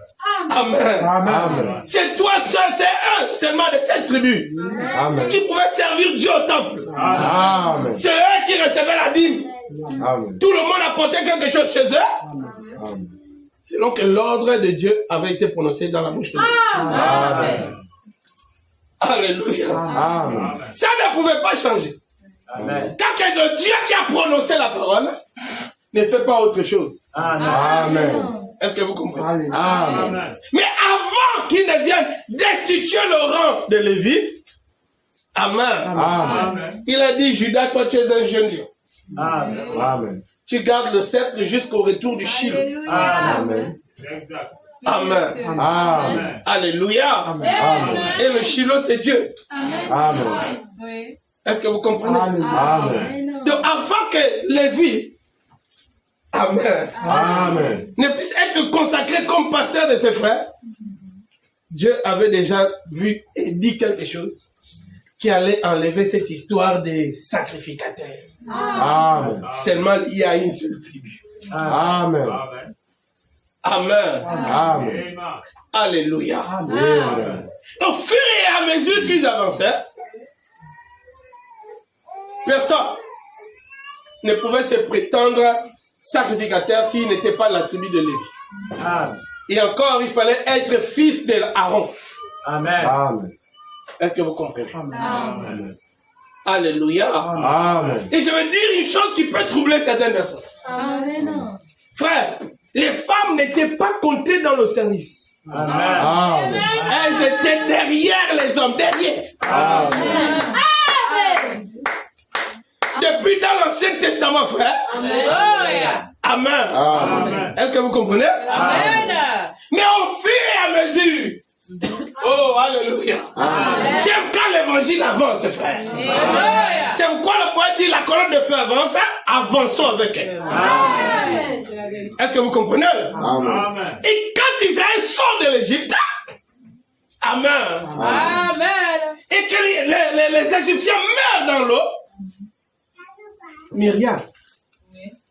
Amen. Amen. C'est toi seul, c'est eux seulement de cette tribu Amen. qui pouvaient servir Dieu au temple. Amen. C'est eux qui recevaient la dîme. Amen. Tout le monde apportait quelque chose chez eux, Amen. selon que l'ordre de Dieu avait été prononcé dans la bouche de Dieu. Amen. Alléluia. Amen. Ça ne pouvait pas changer. Amen. Tant que le Dieu qui a prononcé la parole ne fait pas autre chose. Amen. Est-ce que vous comprenez? Amen. Mais avant qu'il ne vienne destituer le rang de Lévi, Amen. Amen. Il a dit, Judas, toi tu es un jeune lion. Amen. Tu gardes le sceptre jusqu'au retour du Shiloh. Amen. Amen. Amen. Alléluia. Amen. Et le Shiloh, c'est Dieu. Amen. Oui. Est-ce que vous comprenez? Amen. Donc avant que Lévi, Amen, Amen. ne puisse être consacré comme pasteur de ses frères, Dieu avait déjà vu et dit quelque chose qui allait enlever cette histoire des sacrificateurs. Amen. Seulement, il y a une seule tribu. Amen. Amen. Amen. Alléluia. Amen. Au fur et à mesure qu'ils avançaient, personne ne pouvait se prétendre sacrificateur s'il n'était pas de la tribu de Lévi. Et encore, il fallait être fils d'Aaron. Amen. Amen. Est-ce que vous comprenez? Amen. Alléluia. Amen. Et je veux dire une chose qui peut troubler certaines personnes. Amen. Frère, les femmes n'étaient pas comptées dans le service. Amen. Amen. Elles étaient derrière les hommes, derrière. Amen. Depuis dans l'Ancien Testament, frère. Alléluia. Amen. Amen. Est-ce que vous comprenez? Amen. Mais au fur et à mesure. Oh, alléluia. Amen. J'aime quand l'évangile avance, frère. Alléluia. C'est pourquoi le poète dit la colonne de feu avance, avançons avec elle. Amen. Est-ce que vous comprenez? Amen. Et quand Israël sort de l'Égypte, Amen. Amen. Et que les Égyptiens meurent dans l'eau, Myriam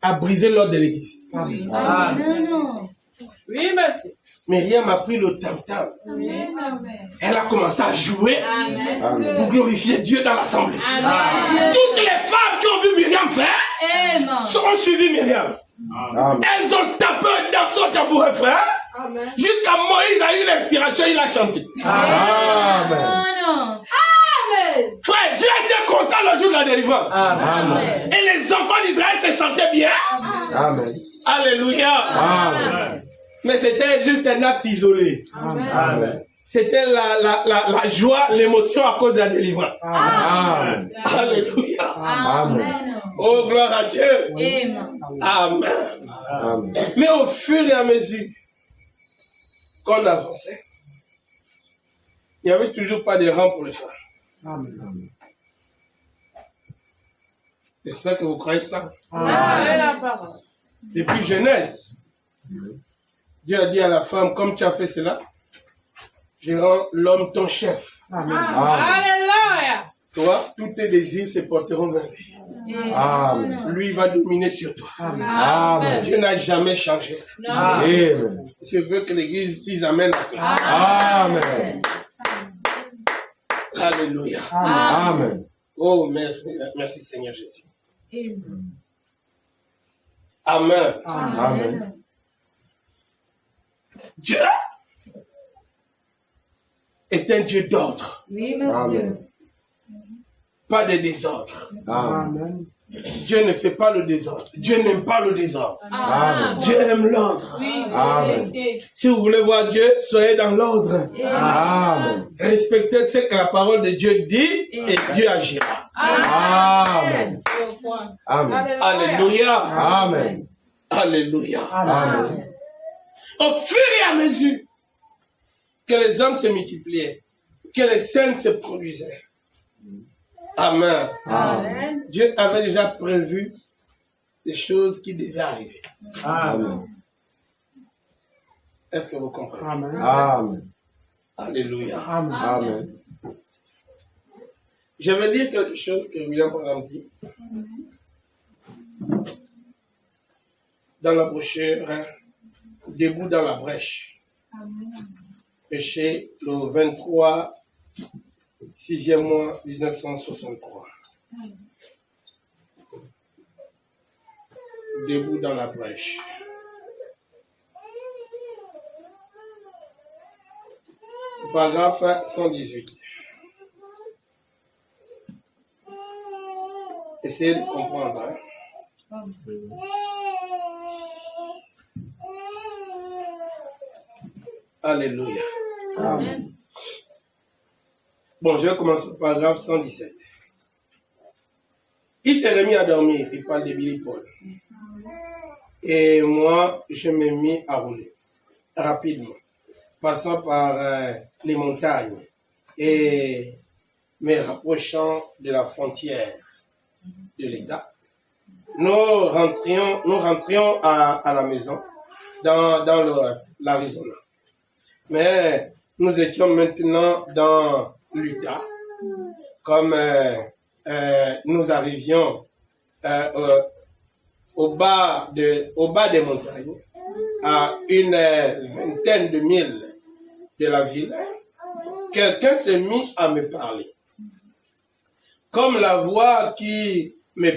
a brisé l'ordre de l'église. Amen. Oui, monsieur. Myriam a pris le tam-tam. Amen. Elle a commencé à jouer Amen. pour glorifier Dieu dans l'assemblée. Amen. Toutes les femmes qui ont vu Myriam faire Amen. seront suivies Myriam. Amen. Elles ont tapé dans son tabouret, frère. Amen. Jusqu'à Moïse a eu l'inspiration, il a chanté. Amen. Frère, Dieu était content le jour de la délivrance. Amen. Et les enfants d'Israël se sentaient bien. Amen. Alléluia. Amen. Mais c'était juste un acte isolé. Amen. C'était la joie, l'émotion à cause de la délivrance. Amen. Alléluia. Amen. Oh, gloire à Dieu. Amen. Amen. Amen. Mais au fur et à mesure qu'on avançait, il n'y avait toujours pas de rang pour les femmes. Amen. J'espère que vous croyez ça. Amen. La parole. Depuis Genèse, Dieu a dit à la femme, comme tu as fait cela, je rends l'homme ton chef. Alléluia. Toi, tous tes désirs se porteront vers lui. Amen. Lui va dominer sur toi. Amen. Dieu n'a jamais changé ça. Non. Amen. Je veux que l'Église dise Amen à ça. Amen. Alléluia. Amen. Oh, merci, merci Seigneur Jésus. Amen. Amen. Dieu est un Dieu d'ordre, Oui, monsieur. Amen. pas de désordre. Amen. Dieu ne fait pas le désordre. Dieu n'aime pas le désordre. Amen. Dieu aime l'ordre. Oui. Amen. Si vous voulez voir Dieu, soyez dans l'ordre. Amen. Respectez ce que la parole de Dieu dit et Dieu agira. Amen. Amen. Alléluia. Amen. Alléluia. Amen. Au fur et à mesure que les hommes se multipliaient, que les scènes se produisaient. Amen. Amen. Dieu avait déjà prévu des choses qui devaient arriver. Amen. Est-ce que vous comprenez? Amen. Alléluia. Amen. Je vais dire quelque chose que William Branham dit. Dans la brochure, hein, Debout dans la brèche. Péché le 23, 6e mois 1963. Debout dans la brèche. Paragraphe 118. Essayez de comprendre. Hein. Alléluia. Amen. Bon, je vais commencer par paragraphe 117. Il s'est remis à dormir, il parle de Billy Paul. Et moi, je me mis à rouler rapidement, passant par les montagnes et me rapprochant de la frontière de l'État. Nous rentrions à la maison dans l'Arizona. Mais nous étions maintenant dans l'Utah, comme nous arrivions au bas des montagnes, à une vingtaine de milles de la ville. Quelqu'un s'est mis à me parler. Comme la voix qui me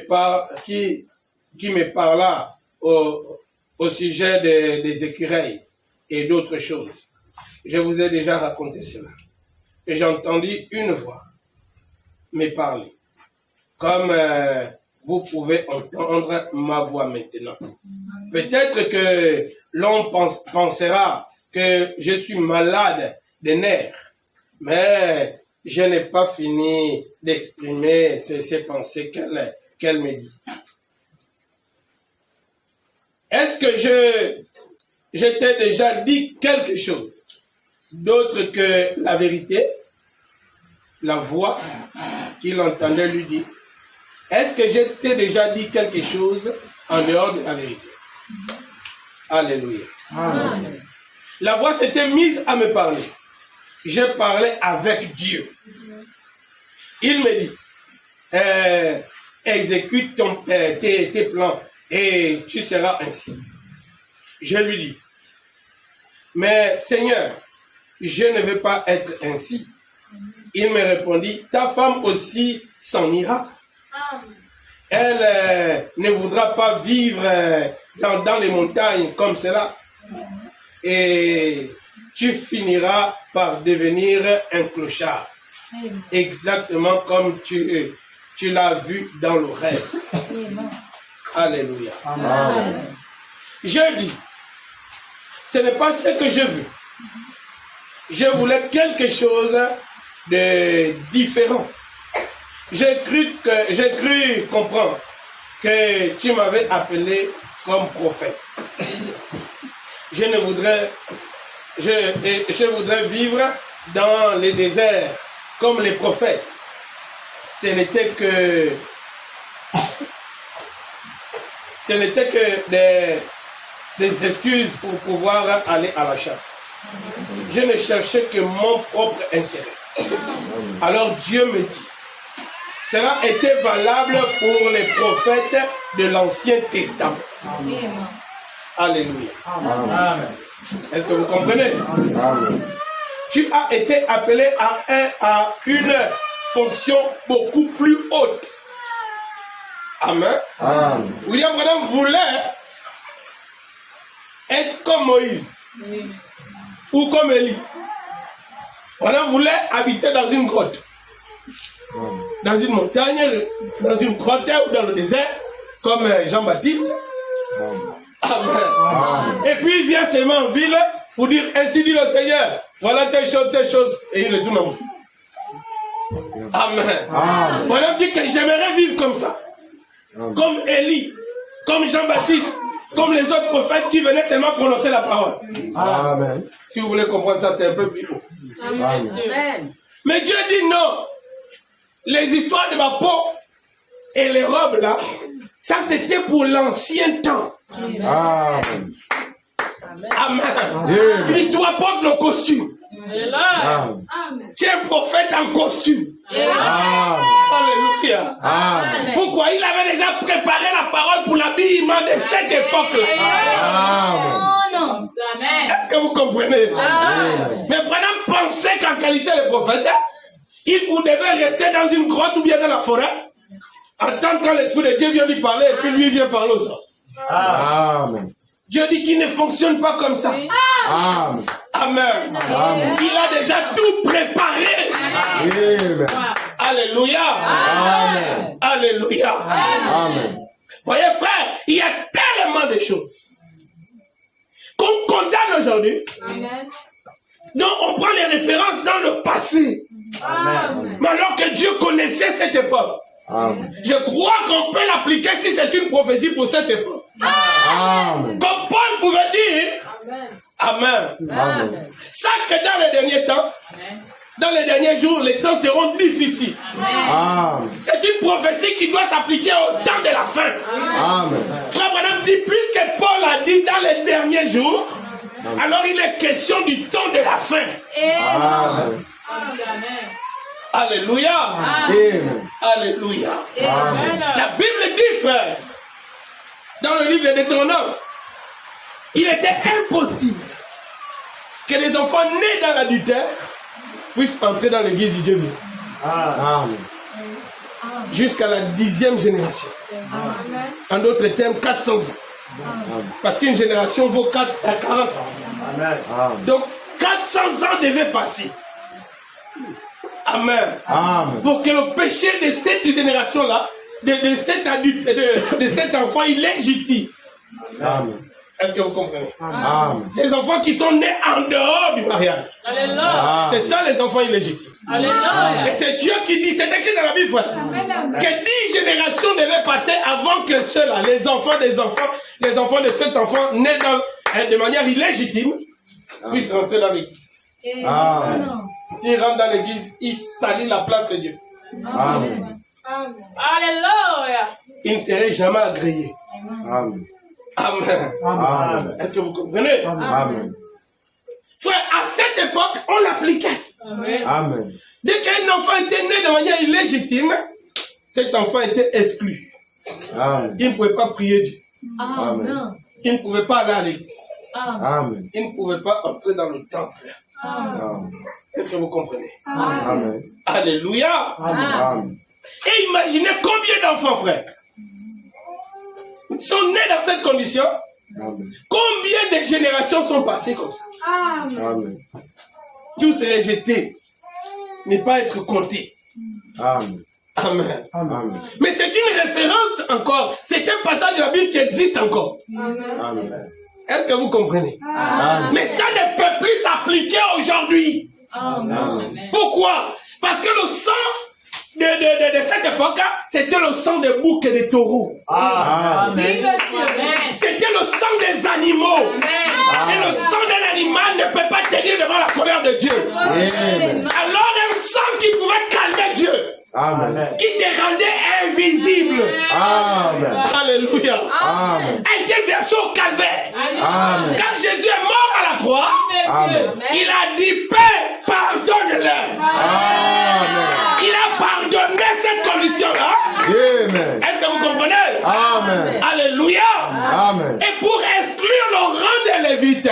parla au au sujet des écureuils et d'autres choses. Je vous ai déjà raconté cela. Et j'ai entendu une voix me parler, comme vous pouvez entendre ma voix maintenant. Peut-être que l'on pensera que je suis malade des nerfs, mais je n'ai pas fini d'exprimer ces pensées qu'elle me dit. Est-ce que je t'ai déjà dit quelque chose d'autre que la vérité, la voix qu'il entendait lui dire? Est-ce que je t'ai déjà dit quelque chose en dehors de la vérité? Alléluia. Amen. La voix s'était mise à me parler. Je parlais avec Dieu. Il me dit, exécute tes plans et tu seras ainsi. Je lui dis, mais Seigneur, je ne veux pas être ainsi. Il me répondit, ta femme aussi s'en ira. Elle ne voudra pas vivre dans les montagnes comme cela. Et tu finiras par devenir un clochard. Exactement comme tu l'as vu dans le rêve. Alléluia. Amen. Je dis, ce n'est pas ce que je veux. Je voulais quelque chose de différent. J'ai cru comprendre que tu m'avais appelé comme prophète. Je voudrais vivre dans les déserts comme les prophètes. Ce n'était que des excuses pour pouvoir aller à la chasse. Je ne cherchais que mon propre intérêt. Alors Dieu me dit, cela était valable pour les prophètes de l'Ancien Testament. Alléluia. Amen. Est-ce que vous comprenez? Amen. Tu as été appelé à une fonction beaucoup plus haute. Amen. Amen. William Branham voulait être comme Moïse ou comme Élie. Branham voulait habiter dans une grotte, dans une montagne, dans une grotte ou dans le désert, comme Jean-Baptiste. Amen. Amen. Et puis il vient seulement en ville pour dire, ainsi dit le Seigneur, voilà telle chose, et il retourne en vous. Amen. Amen. Voilà, dit que j'aimerais vivre comme ça. Amen. Comme Élie, comme Jean-Baptiste, comme les autres prophètes qui venaient seulement prononcer la parole. Amen. Si vous voulez comprendre ça, c'est un peu plus haut. Amen. Mais Dieu dit non. Les histoires de ma peau et les robes là, ça c'était pour l'ancien temps. Amen. Amen. Il dit, toi porte le costume. Amen. Tu es un prophète en costume. Amen. Alléluia. Amen. Pourquoi? Il avait déjà préparé la parole pour l'habillement de cette époque-là. Amen. Est-ce que vous comprenez? Amen. Mais Branham pensait qu'en qualité de prophète, il devait rester dans une grotte ou bien dans la forêt, attendre quand l'Esprit de Dieu vient lui parler et puis lui vient parler aux autres. Amen. Dieu dit qu'il ne fonctionne pas comme ça. Amen. Amen. Amen. Il a déjà tout préparé. Amen. Alléluia. Amen. Alléluia. Amen. Voyez frère, il y a tellement de choses qu'on condamne aujourd'hui. Amen. Donc on prend les références dans le passé. Amen. Mais alors que Dieu connaissait cette époque. Amen. Je crois qu'on peut l'appliquer si c'est une prophétie pour cette époque. Amen. Comme Paul pouvait dire. Amen. Amen. Amen. Sache que dans les derniers temps, dans les derniers jours, les temps seront difficiles. Amen. C'est une prophétie qui doit s'appliquer au temps de la fin. Amen. Frère Branham dit, puisque Paul a dit dans les derniers jours, amen, alors il est question du temps de la fin. Amen. Amen. Alléluia. Amen. Alléluia. Amen. La Bible dit, frère, dans le livre de Deutéronome, il était impossible que les enfants nés dans l'adultère puissent entrer dans l'église du Dieu vivant. Amen. Jusqu'à la 10e génération. Amen. En d'autres termes, 400 ans. Parce qu'une génération vaut 40 ans. Amen. Donc 400 ans devaient passer. Amen. Amen. Pour que le péché de cette génération-là, de cet adulte, de cet enfant illégitime. Amen. Est-ce que vous comprenez? Amen. Les enfants qui sont nés en dehors du mariage. Alléluia. C'est ça les enfants illégitimes. Alléluia. Et c'est Dieu qui dit, c'est écrit dans la Bible, frère, que 10 générations devaient passer avant que ceux-là, les enfants de cet enfant né de manière illégitime, puissent rentrer dans l'église. Amen. S'ils rentrent dans l'église, ils salissent la place de Dieu. Amen. Alléluia. Ils ne seraient jamais agréés. Amen. Amen. Amen. Est-ce que vous comprenez? Amen. Frère, à cette époque, on l'appliquait. Amen. Amen. Dès qu'un enfant était né de manière illégitime, cet enfant était exclu. Amen. Il ne pouvait pas prier Dieu. Amen. Il ne pouvait pas aller à l'église. Amen. Il ne pouvait pas entrer dans le temple. Amen. Est-ce que vous comprenez? Amen. Alléluia. Amen. Et imaginez combien d'enfants, frère, sont nés dans cette condition. Amen. Combien de générations sont passées comme ça? Amen. Tous seraient jetés, ne pas être comptés. Amen. Amen. Amen. Mais c'est une référence encore. C'est un passage de la Bible qui existe encore. Amen. Est-ce que vous comprenez? Amen. Mais ça ne peut plus s'appliquer aujourd'hui. Amen. Pourquoi? Parce que le sang de cette époque, c'était le sang des boucs et des taureaux. Amen. C'était le sang des animaux. Et le sang d'un animal ne peut pas tenir devant la colère de Dieu. Amen. Alors un sang qui pouvait calmer Dieu, Amen. qui te rendait invisible. Amen. Alléluia. Amen. Interversion au calvaire. Amen. Quand Jésus est mort à la croix, Amen. il a dit, Père, pardonne-leur. Amen. Il a pardonné cette condition-là. Amen. Est-ce que vous comprenez? Amen. Alléluia. Amen. Et pour exclure le rang des Lévites,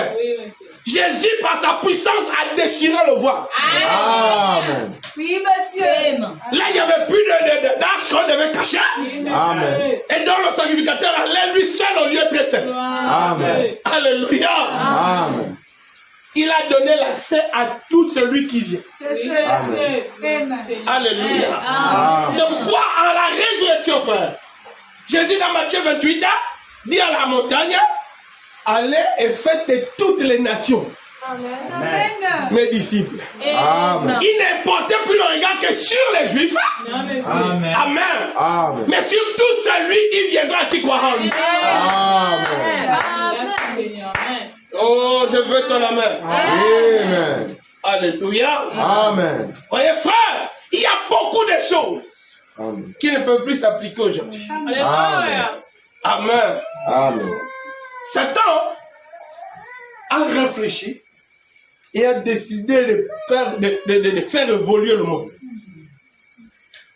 Jésus, par sa puissance, a déchiré le voile. Amen. Là, il n'y avait plus d'arche qu'on devait cacher. Amen. Et donc, le sacrificateur allait lui seul au lieu très saint. Amen. Alléluia. Amen. Il a donné l'accès à tout celui qui vient. Alléluia. Amen. C'est pourquoi, en la résurrection, frère, Jésus, dans Matthieu 28, dit à la montagne, allez et faites de toutes les nations mes disciples. Amen. Il n'importait plus le regard que sur les Juifs. Amen. Amen. Amen. Mais surtout celui qui viendra qui croira en lui. Amen. Oh, je veux ton amen. Amen. Alléluia. Amen. Voyez, frère, il y a beaucoup de choses Amen. qui ne peuvent plus s'appliquer aujourd'hui. Alléluia. Amen. Amen. Satan a réfléchi et a décidé de faire évoluer le monde.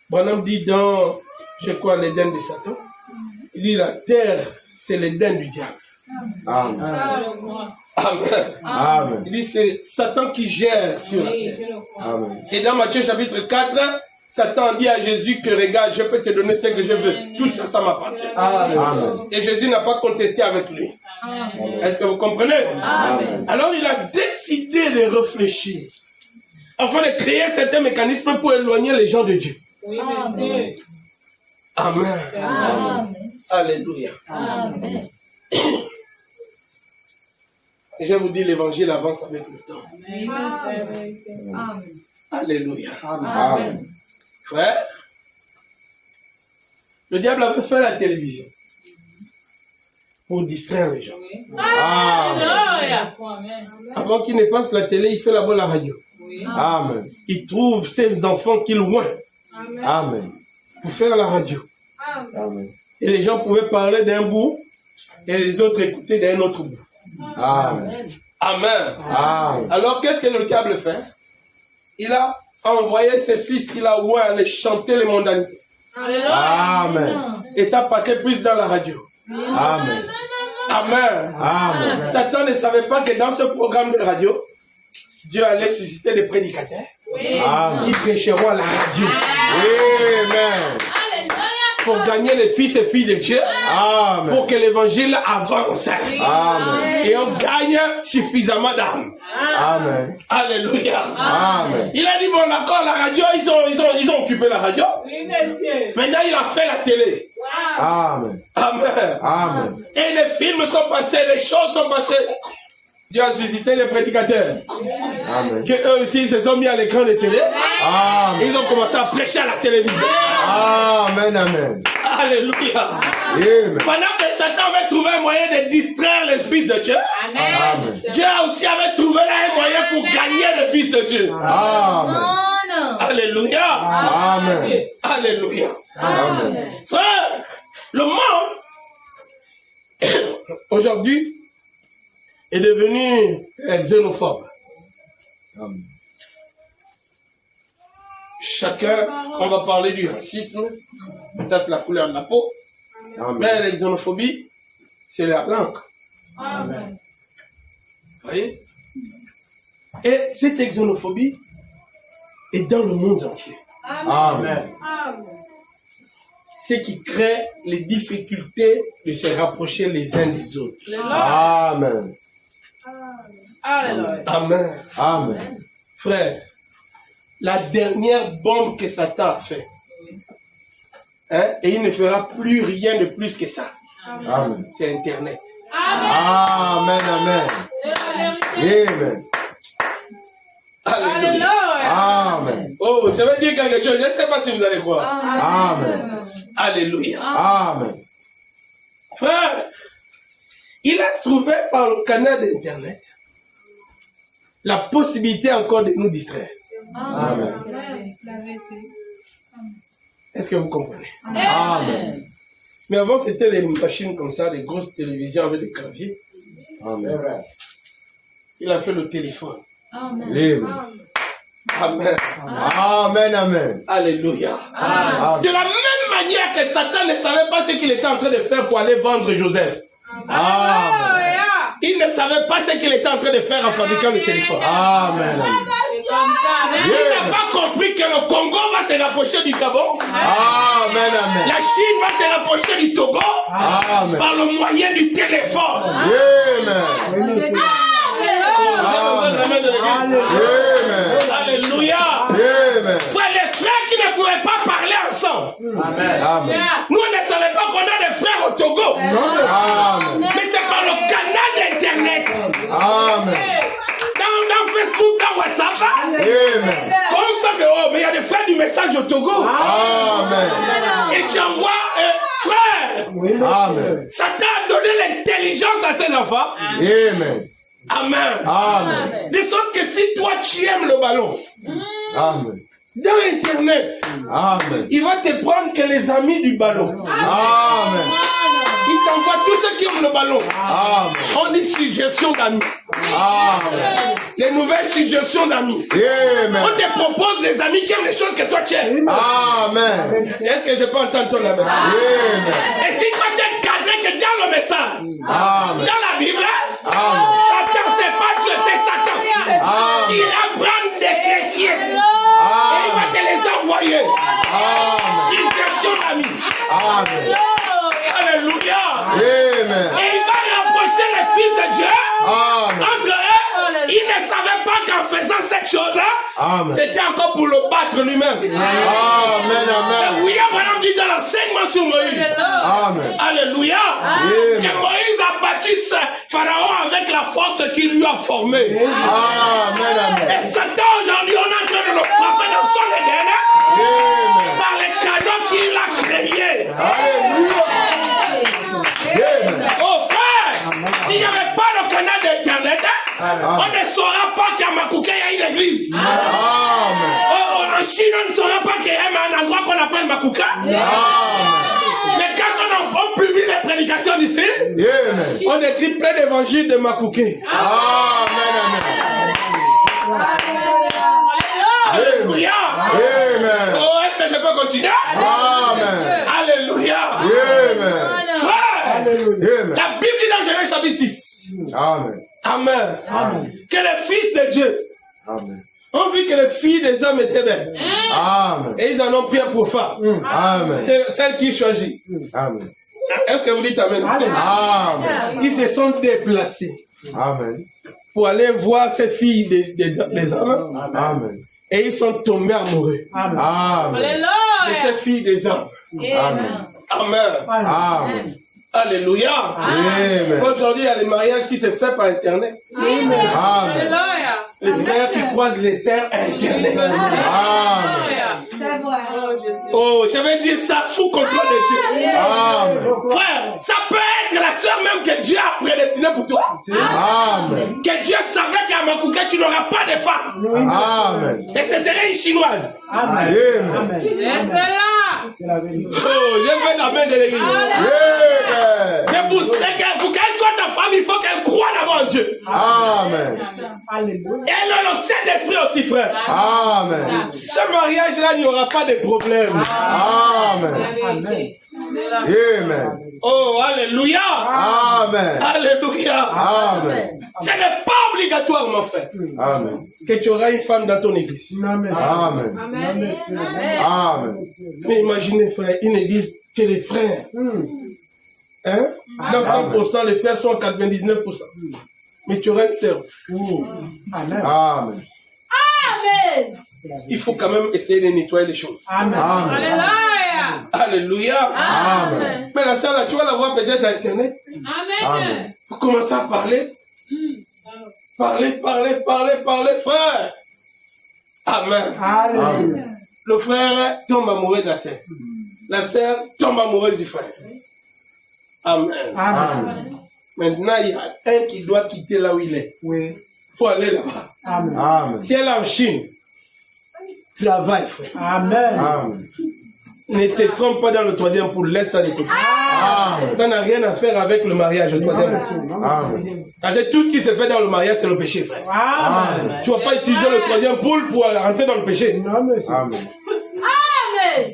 Bonhomme dit dans, je crois, l'Éden de Satan, il dit la terre, c'est l'Éden du diable. Amen. Amen. Amen. Il dit c'est Satan qui gère sur la terre. Amen. Et dans Matthieu chapitre 4, Satan dit à Jésus que regarde, je peux te donner ce que je veux. Tout ça, ça m'appartient. Amen. Et Jésus n'a pas contesté avec lui. Est-ce que vous comprenez? Amen. Alors il a décidé de réfléchir afin de créer certains mécanismes pour éloigner les gens de Dieu. Amen. Amen. Alléluia. Amen. Et je vous dis, l'évangile avance avec le temps. Amen. Alléluia. Amen. Frère, le diable avait fait la télévision pour distraire les gens. Amen. Avant qu'il ne fasse la télé, il fait d'abord la radio. Amen. Il trouve ses enfants qu'il loin Amen. pour faire la radio. Amen. Et les gens pouvaient parler d'un bout et les autres écouter d'un autre bout. Amen. Amen. Amen. Alors qu'est-ce que le diable fait? Il a envoyé ses fils qu'il a oué aller chanter les mondanités. Amen. Et ça passait plus dans la radio. Amen. Amen. Amen. Satan ne savait pas que dans ce programme de radio, Dieu allait susciter des prédicateurs Amen. qui prêcheront à la radio. Amen. pour gagner les fils et filles de Dieu, Amen. pour que l'évangile avance. Amen. Et on gagne suffisamment d'âmes. Amen. Alléluia. Amen. Il a dit, bon d'accord, la radio, ils ont occupé la radio. Oui, monsieur. Maintenant, il a fait la télé. Amen. Amen. Amen. Et les films sont passés, les choses sont passées. Dieu a suscité les prédicateurs. Amen. Que eux aussi, ils se sont mis à l'écran de télé. Amen. Ils ont commencé à prêcher à la télévision. Amen. Amen. Alléluia. Amen. Pendant que Satan avait trouvé un moyen de distraire les fils de Dieu, Amen. Dieu aussi avait trouvé là un moyen pour gagner les fils de Dieu. Amen. Alléluia. Amen. Alléluia. Amen. Frère, le monde, aujourd'hui, est devenu xénophobe. Amen. Chacun, on va parler du racisme, ça c'est la couleur de la peau, mais la xénophobie, c'est la langue. Amen. Vous voyez? Et cette xénophobie est dans le monde entier. Amen. Ce qui crée les difficultés de se rapprocher les uns des autres. Amen. Alléluia. Amen. Amen. Frère, la dernière bombe que Satan a fait, hein, et il ne fera plus rien de plus que ça, Amen. c'est Internet. Amen. Amen. Amen. Alléluia. Amen. Oh, je vais dire quelque chose, je ne sais pas si vous allez croire. Amen. Alléluia. Amen. Frère, il a trouvé par le canal d'Internet la possibilité encore de nous distraire. Amen. Est-ce que vous comprenez? Amen. Mais avant, c'était les machines comme ça, les grosses télévisions avec des claviers. Amen. Il a fait le téléphone. Amen. Amen. Amen. Amen. Alléluia. Amen. De la même manière que Satan ne savait pas ce qu'il était en train de faire pour aller vendre Joseph. Amen. Il ne savait pas ce qu'il était en train de faire en fabriquant le téléphone. Amen. Il n'a pas compris que le Congo va se rapprocher du Gabon. Amen. Amen. La Chine va se rapprocher du Togo Amen. par le moyen du téléphone. Amen. Amen. Alléluia. Amen. Frère, les frères qui ne pouvaient pas parler ensemble. Amen. Nous, on ne savait pas qu'on a des frères au Togo. Amen. Mais c'est par le canal d'Internet. Amen. Dans Facebook, dans WhatsApp. Amen. On sait que, oh, mais il y a des frères du message au Togo. Amen. Et tu envoies, frère, Amen. Satan a donné l'intelligence à ses enfants. Amen. Amen. Amen. De sorte que si toi tu aimes le ballon, Amen. dans Internet, Amen. il va te prendre que les amis du ballon. Amen. Il t'envoie tous ceux qui aiment le ballon. Amen. On dit suggestion d'amis. Amen. Les nouvelles suggestions d'amis. Amen. On te propose les amis qui aiment les choses que toi tu aimes. Amen. Est-ce que je peux entendre ton amen? Amen. Et si toi tu es cadré que dans le message, Amen. dans la Bible, Amen. Satan c'est pas Dieu, c'est Satan qui Amen. va prendre des chrétiens et il va te les envoyer. Amen. Suggestion d'amis. Amen. Alléluia. Amen. Et il va rapprocher les fils de Dieu Amen. entre eux. Il ne savait pas qu'en faisant cette chose-là, Amen. c'était encore pour le battre lui-même. Amen. Amen. William Branham dit dans l'enseignement sur Moïse. Amen. Alléluia. Amen. Que Moïse a battu Pharaon avec la force qu'il lui a formée. Amen. Amen. Et Satan aujourd'hui, on est en train de le frapper dans son éden Amen. par les cadeaux qu'il a créés. Alléluia. Amen. Oh frère, s'il n'y avait pas le canal d'Internet, on ne saura pas qu'à Makouké, il y a une église. Amen. En Chine, on ne saura pas qu'il y a un endroit qu'on appelle Makouka. Amen. Mais quand on publie les prédications d'ici, Amen. on écrit plein d'évangiles de Makouké. Amen. Alléluia. Amen. Oh, est-ce que je peux continuer? Amen. Alléluia. Amen. Frère, Amen. la Bible dit dans Genèse chapitre 6. Amen. Amen. Que les fils de Dieu, Amen. ont vu que les filles des hommes étaient belles. Amen. Et ils en ont pris un pour femme. Amen. C'est celle qui choisit. Amen. Est-ce que vous dites Amen? Amen. Ils se sont déplacés Amen. pour aller voir ces filles des hommes. Amen. Et ils sont tombés amoureux Amen. de ces filles des hommes. Amen. Amen. Amen. Alléluia. Amen. Aujourd'hui, il y a des mariages qui se font par Internet. Amen. Les frères qui croisent les sœurs Internet. Amen. C'est vrai. Oh, je vais dire ça sous contrôle de Dieu. Amen. Frère, ça peut être la sœur même que Dieu a prédestinée pour toi. Amen. Que Dieu savait qu'à Makouka, tu n'auras pas de femme. Amen. Et ce serait une chinoise. Amen. C'est cela. Oh, je veux la main de l'église. Amen. Mais pour qu'elle soit ta femme, il faut qu'elle croie d'abord en Dieu. Amen. Et le Saint-Esprit aussi, frère. Amen. Ce mariage-là, il n'y aura pas de problème. Amen. Amen. Oh, alléluia. Amen. Alléluia. Amen. Ce n'est pas obligatoire, mon frère, Amen. que tu auras une femme dans ton église. Amen. Amen. Mais imaginez, frère, une église que les frères. Hein? Dans 100%, les frères sont à 99%. Mais tu auras une sœur. Amen. Amen. Il faut quand même essayer de nettoyer les choses. Amen. Alléluia. Amen. Mais la sœur, là, tu vas la voir peut-être à Internet. Amen. Pour commencer à parler. Parler, frère. Amen. Amen. Le frère tombe amoureux de la sœur. La sœur tombe amoureuse du frère. Amen. Amen. Maintenant, il y a un qui doit quitter là où il est. Pour aller là-bas. Amen. Si elle est en Chine, travaille, frère. Amen. Ne te trompe pas dans le troisième poule, laisse ça de côté. Amen. Ça n'a rien à faire avec le mariage, le troisième poule. Amen. Parce que tout ce qui se fait dans le mariage, c'est le péché, frère. Amen. Tu ne vas pas utiliser le troisième poule pour rentrer dans le péché. Amen. Amen.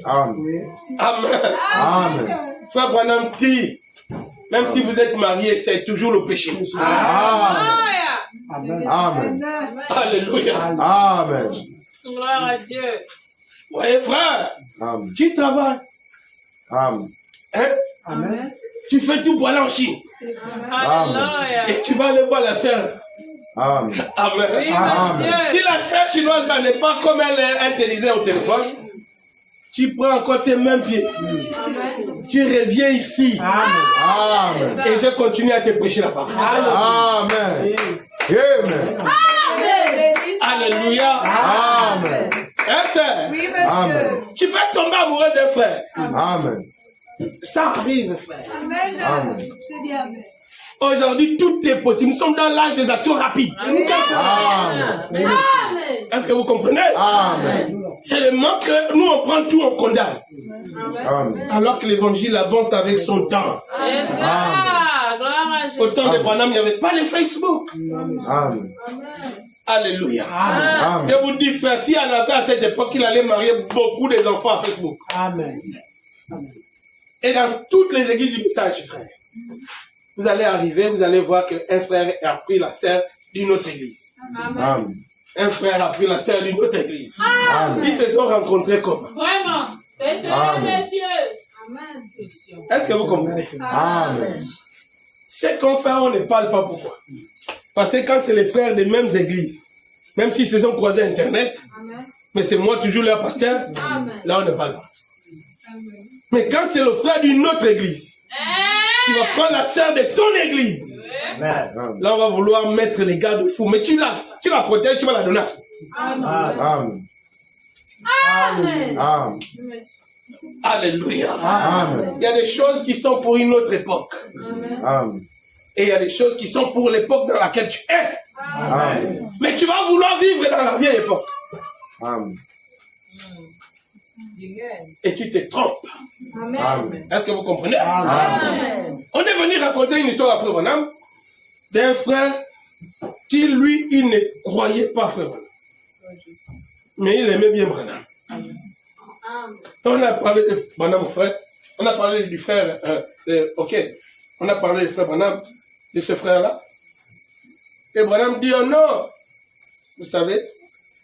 Amen. Amen. Frère Branham dit, même si vous êtes marié, c'est toujours le péché. Amen. Amen. Alléluia. Amen. Gloire à Dieu. Vous voyez, frère, Amen. tu travailles. Amen. Hein? Amen. Tu fais tout pour aller en Chine. Alléluia. Et tu vas aller voir la sœur. Amen. Amen. Oui, Amen. Dieu. Si la sœur chinoise là n'est pas comme elle te disait au téléphone, tu prends encore tes mêmes pieds. Tu reviens ici. Amen. Et je continue à te prêcher la parole. Amen. Amen. Alléluia. Amen. Hein, sœur? Amen. Tu peux tomber amoureux d'un frère. Amen. Ça arrive, frère. Amen. Aujourd'hui, tout est possible. Nous sommes dans l'âge des actions rapides. Amen. Est-ce que vous comprenez? Amen. C'est le manque que nous, on prend tout, on condamne. Amen. Alors que l'évangile avance avec son temps. C'est ça. Gloire à Dieu. Au temps de Branham, il n'y avait pas les Facebook. Amen. Alléluia. Amen. Je vous dis, frère, si on avait à cette époque, il allait marier beaucoup des enfants à Facebook. Et dans toutes les églises du message, frère, vous allez arriver, vous allez voir qu'un frère a pris la sœur d'une autre église. Amen. Un frère a pris la sœur d'une autre église. Amen. Ils se sont rencontrés comment? Vraiment. C'est cela, Amen. messieurs. Est-ce que vous comprenez? Amen. Ce qu'on fait, on ne parle pas pourquoi. Parce que quand c'est les frères des mêmes églises, même s'ils se sont croisés Internet, mais c'est moi toujours leur pasteur, là on ne parle pas. Mais quand c'est le frère d'une autre église, qui va prendre la sœur de ton église, là on va vouloir mettre les garde-fous. Mais tu la protèges, tu vas la donner à qui? Amen. Amen. Alléluia. Amen. Il y a des choses qui sont pour une autre époque. Amen. Et il y a des choses qui sont pour l'époque dans laquelle tu es. Amen. Mais tu vas vouloir vivre dans la vieille époque. Amen. Et tu te trompes. Amen. Est-ce que vous comprenez? Amen. On est venu raconter une histoire à Frère Branham d'un frère qui, lui, il ne croyait pas Frère Branham. Mais il aimait bien Branham. On a parlé de Branham, frère. On a parlé du frère. On a parlé de Frère Branham, de ce frère-là. Et Branham dit, oh non, vous savez,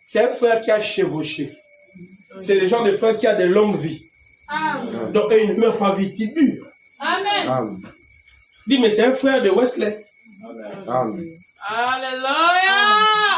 C'est un frère qui a chevauché. C'est le genre de frère qui a de longues vies. Amen. Donc il ne meurt pas vite, il dure. Amen. Amen. Dis, mais c'est un frère de Wesley. Amen. Alléluia.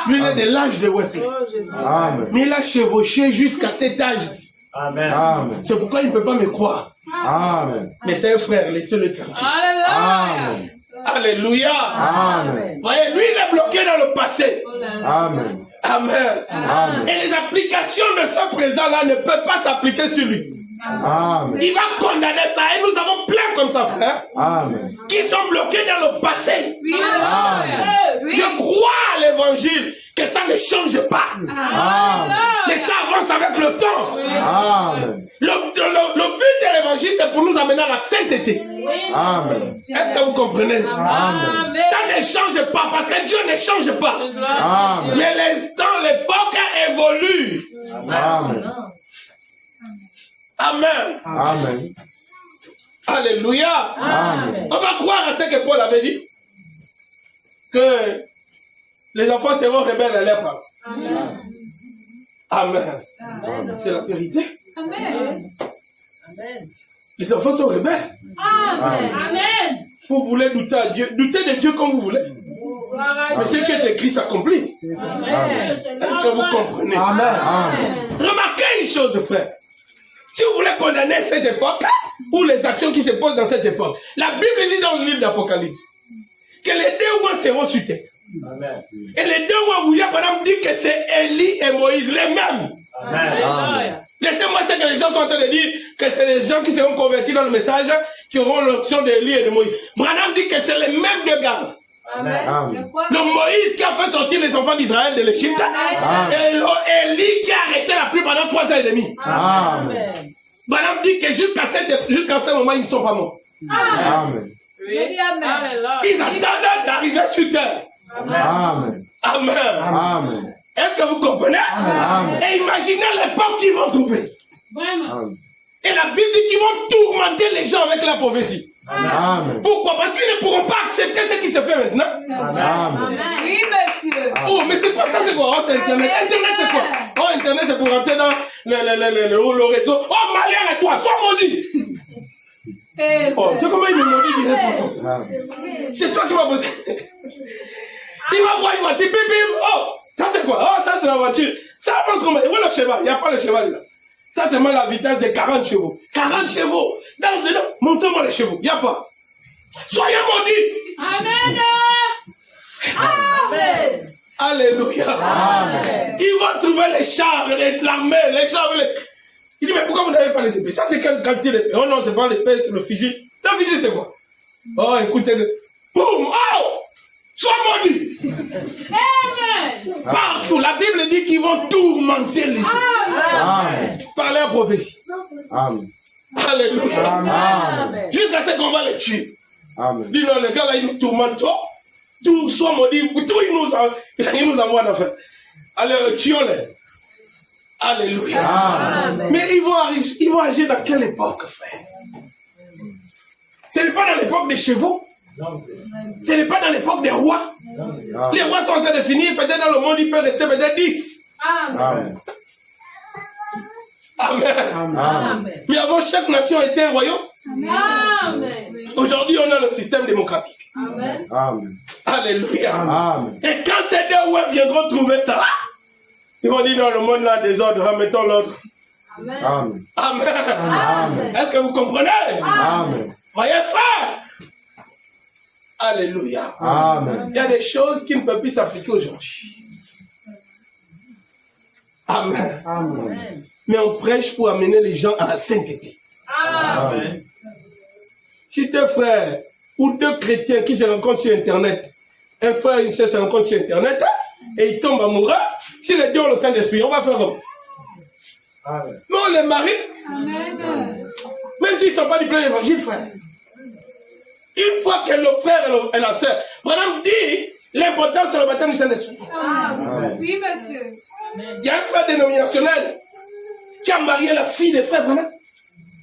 Lui, il est de l'âge de Wesley. Oh Jésus. Amen. Mais il a chevauché jusqu'à cet âge-ci. Amen. Amen. C'est pourquoi il ne peut pas me croire. Amen. Mais c'est un frère, laissez-le tranquille. Alléluia. Amen. Alléluia. Amen. Voyez, lui, il est bloqué dans le passé. Amen. Amen. Amen. Et les applications de ce présent-là ne peuvent pas s'appliquer sur lui. Amen. Il va condamner ça. Et nous avons plein comme ça, frère, Amen. qui sont bloqués dans le passé. Oui, Alléluia. Je crois à l'évangile que ça ne change pas. Amen. Mais ça avance avec le temps. Amen. Le but de l'évangile, c'est pour nous amener à la sainteté. Amen. Est-ce que vous comprenez? Amen. Ça ne change pas parce que Dieu ne change pas. Amen. Mais l'époque évolue. Amen. Amen. Amen. Alléluia. Amen. On va croire à ce que Paul avait dit. Que les enfants seront rebelles à leur parents. Amen. C'est la vérité. Amen. Les enfants sont rebelles. Amen. Amen. Vous voulez douter à Dieu. Doutez de Dieu comme vous voulez. Mais ce qui est écrit s'accomplit. Amen. Est-ce que vous comprenez? Amen. Remarquez une chose, frère. Si vous voulez condamner cette époque, ou les actions qui se posent dans cette époque, la Bible dit dans le livre d'Apocalypse que les deux rois seront sur terre. Amen. Et les deux rois, William Branham dit que c'est Élie et Moïse, les mêmes. Alléluia. Laissez-moi ce que les gens sont en train de dire, que c'est les gens qui seront convertis dans le message, qui auront l'onction d'Élie et de Moïse. Branham dit que c'est les mêmes deux gars. Amen. Le Moïse qui a fait sortir les enfants d'Israël de l'Égypte, et Élie qui a arrêté la pluie pendant 3 ans et demi. Amen. Branham dit que jusqu'à ce moment, ils ne sont pas morts. Amen. Oui. Alléluia. Ils attendent d'arriver sur terre. Amen. Amen. Amen. Est-ce que vous comprenez? Amen. Et imaginez l'époque qu'ils vont trouver. Vraiment. Amen. Et la Bible dit qu'ils vont tourmenter les gens avec la prophétie. Amen. Pourquoi? Parce qu'ils ne pourront pas accepter ce qui se fait maintenant. Amen. Oui, monsieur. Oh, mais c'est quoi ça? C'est quoi? Oh, c'est Internet. Internet, c'est quoi? Oh, Internet, c'est pour rentrer dans le réseau. Oh, malheur et toi, sois maudit. Oh, c'est comment il me maudit directement. Amen. C'est toi qui m'as posé. Il va voir une voiture, bim, bim. Oh, ça c'est quoi? Oh, ça c'est la voiture. Ça avance comment? Où est le cheval? Il n'y a pas le cheval là. Ça c'est moi la vitesse de 40 chevaux. 40 chevaux. Dedans, montez-moi les chevaux. Il n'y a pas. Soyez maudits. Amen. Amen. Alléluia. Amen. Ils vont trouver les chars, l'armée, les chars. Il dit, mais pourquoi vous n'avez pas les épées? Ça c'est quelle quantité d'épée? Oh non, c'est pas l'épée, c'est le fusil. Le fusil c'est quoi? Oh, écoute, c'est... Boum! Oh! Sois maudit! Amen. Partout, la Bible dit qu'ils vont tourmenter les gens. Amen. Par leur prophétie. Amen. Alléluia. Amen. Jusqu'à ce qu'on va les tuer. Amen. Dis non, les gars là, ils nous tourmentent trop. Tout soit maudit, tout ils nous envoient en enfer. Allez, tuons-les. Alléluia. Amen. Mais ils vont agir dans quelle époque, frère? Ce n'est pas dans l'époque des chevaux. Ce n'est pas dans l'époque des rois. Les rois sont en train de finir, peut-être dans le monde, il peut rester peut-être 10. Amen. Amen. Amen. Mais avant, chaque nation était un royaume. Amen. Aujourd'hui, on a le système démocratique. Amen. Amen. Alléluia. Amen. Et quand ces deux rois viendront trouver ça, ils vont dire dans le monde là, désordre, remettons l'autre. Amen. Amen. Amen. Est-ce que vous comprenez? Amen. Voyez, frère. Alléluia. Amen. Il y a des choses qui ne peuvent plus s'appliquer aujourd'hui. Amen. Amen. Mais on prêche pour amener les gens à la sainteté. Amen. Si deux frères ou deux chrétiens qui se rencontrent sur Internet, un frère et une sœur se rencontrent sur Internet, et ils tombent amoureux, si les deux ont le Saint-Esprit, on va faire comme. Amen. Mais on les marie, Amen. même s'ils ne sont pas du plein évangile, frère. Une fois que le frère et la sœur, Branham dit, l'important c'est le baptême du Saint-Esprit. Amen. Oui, monsieur. Il y a un frère dénominationnel qui a marié la fille des frères Branham.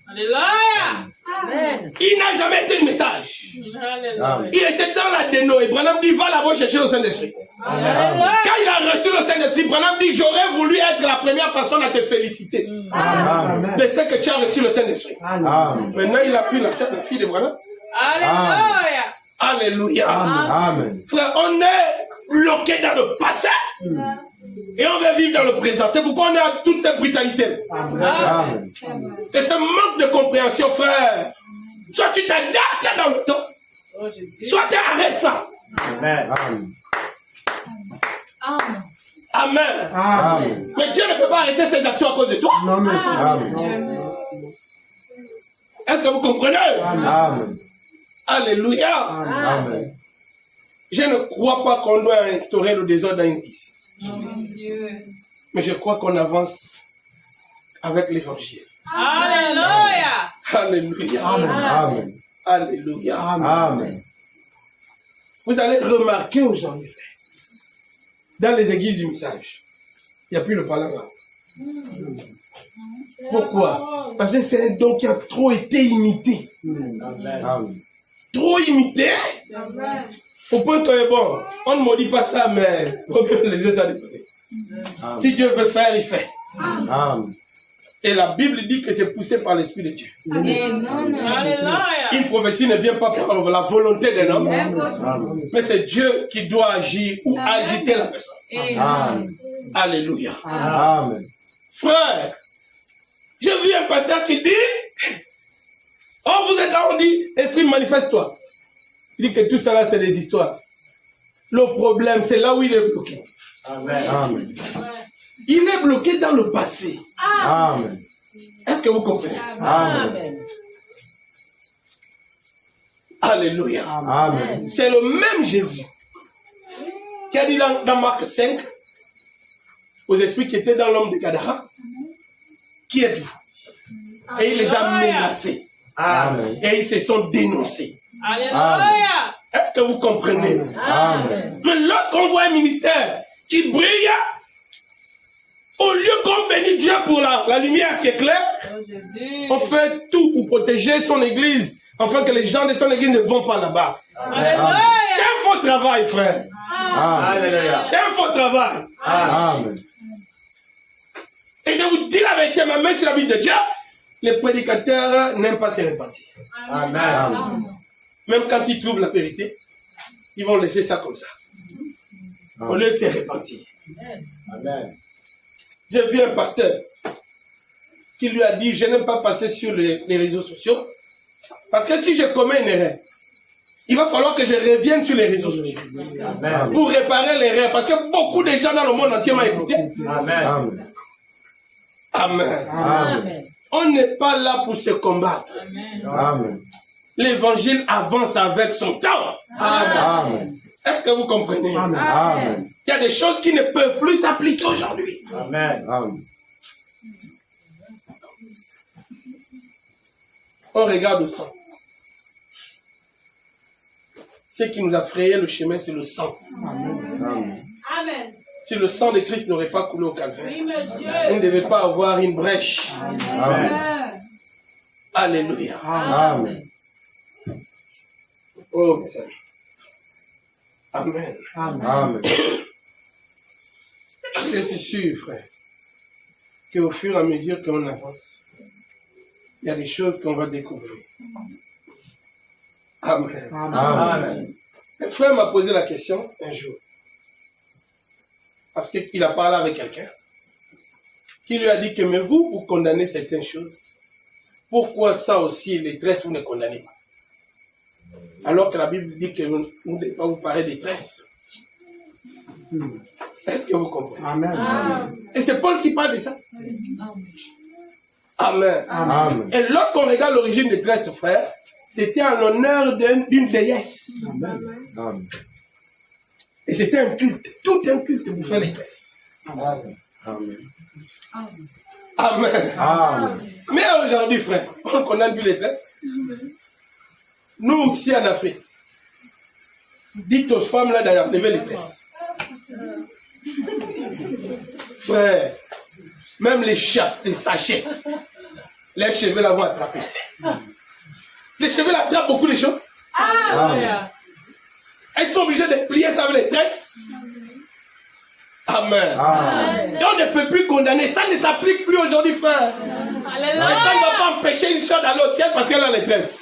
Alléluia. Amen. Il n'a jamais été le message. Alléluia. Il était dans la déno et Branham dit, va là-bas chercher le Saint-Esprit. Alléluia. Quand il a reçu le Saint-Esprit, Branham dit, j'aurais voulu être la première personne à te féliciter. Amen. Mais c'est que tu as reçu le Saint-Esprit. Amen. Maintenant, il a pris la fille de Branham. Alléluia. Alléluia. Amen. Frère, on est bloqué dans le passé. Et on veut vivre dans le présent. C'est pourquoi on a toute cette brutalité. Amen. Et ce manque de compréhension, frère. Soit tu t'adaptes dans le temps, Oh Jésus. soit tu arrêtes ça. Amen. Amen. Amen. Amen. Amen. Mais Dieu ne peut pas arrêter ses actions à cause de toi. Non, monsieur. Amen. Est-ce que vous comprenez? Amen. Alléluia. Amen. Je ne crois pas qu'on doit instaurer le désordre dans une église. Dieu. Mais je crois qu'on avance avec l'évangile. Alléluia. Alléluia. Amen. Alléluia. Amen. Vous allez remarquer aujourd'hui, dans les églises du message, il n'y a plus le parlant là. Pourquoi? Parce que c'est un don qui a trop été imité. Amen. Trop imité. Amen. Au point que, bon, on ne maudit pas ça, mais on peut les laisser ça de côté. Si Dieu veut faire, il fait. Amen. Et la Bible dit que c'est poussé par l'Esprit de Dieu. Alléluia. Une prophétie ne vient pas par la volonté d'un homme, Amen. mais c'est Dieu qui doit agir ou agiter la personne. Amen. Alléluia. Amen. Frère, j'ai vu un pasteur qui dit, oh vous êtes là, on dit, Esprit manifeste-toi. Il dit que tout ça là c'est des histoires. Le problème c'est là où il est bloqué. Amen. Amen. Il est bloqué dans le passé. Amen. Est-ce que vous comprenez? Amen. Alléluia. Amen. C'est le même Jésus qui a dit dans Marc 5 aux esprits qui étaient dans l'homme de Gadara, qui êtes-vous? Et il les a menacés. Amen. Et ils se sont dénoncés. Alléluia. Est-ce que vous comprenez? Amen. Mais lorsqu'on voit un ministère qui brille, au lieu qu'on bénisse Dieu pour la lumière qui éclaire, Oh Jésus. on fait tout pour protéger son église, afin que les gens de son église ne vont pas là-bas. Alléluia. C'est un faux travail, frère. Amen. Alléluia. C'est un faux travail. Amen. Et je vous dis la vérité, ma main sur la Bible de Dieu, les prédicateurs n'aiment pas se répartir. Amen. Même quand ils trouvent la vérité, ils vont laisser ça comme ça. Au lieu de se répartir. Amen. J'ai vu un pasteur qui lui a dit, je n'aime pas passer sur les réseaux sociaux, parce que si je commets une erreur, il va falloir que je revienne sur les réseaux sociaux Amen. pour réparer l'erreur, parce que beaucoup de gens dans le monde entier m'ont écouté. Amen. Amen. Amen. On n'est pas là pour se combattre. Amen. L'évangile avance avec son temps. Amen. Est-ce que vous comprenez? Amen. Il y a des choses qui ne peuvent plus s'appliquer aujourd'hui. Amen. Amen. On regarde le sang. Ce qui nous a frayé le chemin, c'est le sang. Amen. Amen. Si le sang de Christ n'aurait pas coulé au calvaire, Oui, monsieur. on ne devait pas avoir une brèche. Amen. Alléluia. Amen. Oh, mes amis. Amen. Amen. Je suis sûr, frère, qu'au fur et à mesure qu'on avance, il y a des choses qu'on va découvrir. Amen. Amen. Un frère m'a posé la question un jour, parce qu'il a parlé avec quelqu'un, qui lui a dit que, mais vous condamnez certaines choses. Pourquoi ça aussi, les tresses, vous ne condamnez pas? Alors que la Bible dit que vous ne devez pas vous parler des tresses. Est-ce que vous comprenez? Amen. Et c'est Paul qui parle de ça. Amen. Amen. Et lorsqu'on regarde l'origine des tresses, frère, c'était en l'honneur d'une déesse. Amen. Et c'était un culte, tout un culte pour faire les tresses. Amen. Amen. Amen. Mais aujourd'hui, frère, on condamne plus les tresses. Nous, ici en Afrique, dites aux femmes là d'enlever les tresses. Frère, même les chasses, les sachets, les cheveux là vont attraper. Les cheveux là attrapent beaucoup de choses. Alléluia. Elles sont obligées de plier ça avec les tresses. Amen. Amen. Et on ne peut plus condamner. Ça ne s'applique plus aujourd'hui, frère. Et ça ne va pas empêcher une soeur d'aller au ciel parce qu'elle a les tresses.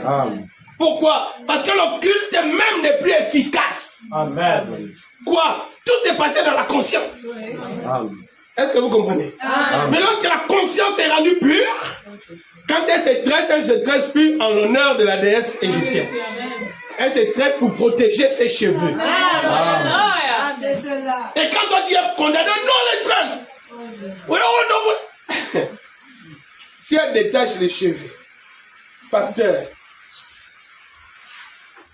Amen. Pourquoi? Parce que le culte même n'est plus efficace. Amen. Quoi? Tout s'est passé dans la conscience. Amen. Est-ce que vous comprenez? Mais lorsque la conscience est rendue pure, quand elle se tresse plus en l'honneur de la déesse égyptienne. Elle se tresse pour protéger ses cheveux. Alléluia. Et quand toi tu es condamné, non les tresses. Oui, non. Si elle détache les cheveux, pasteur,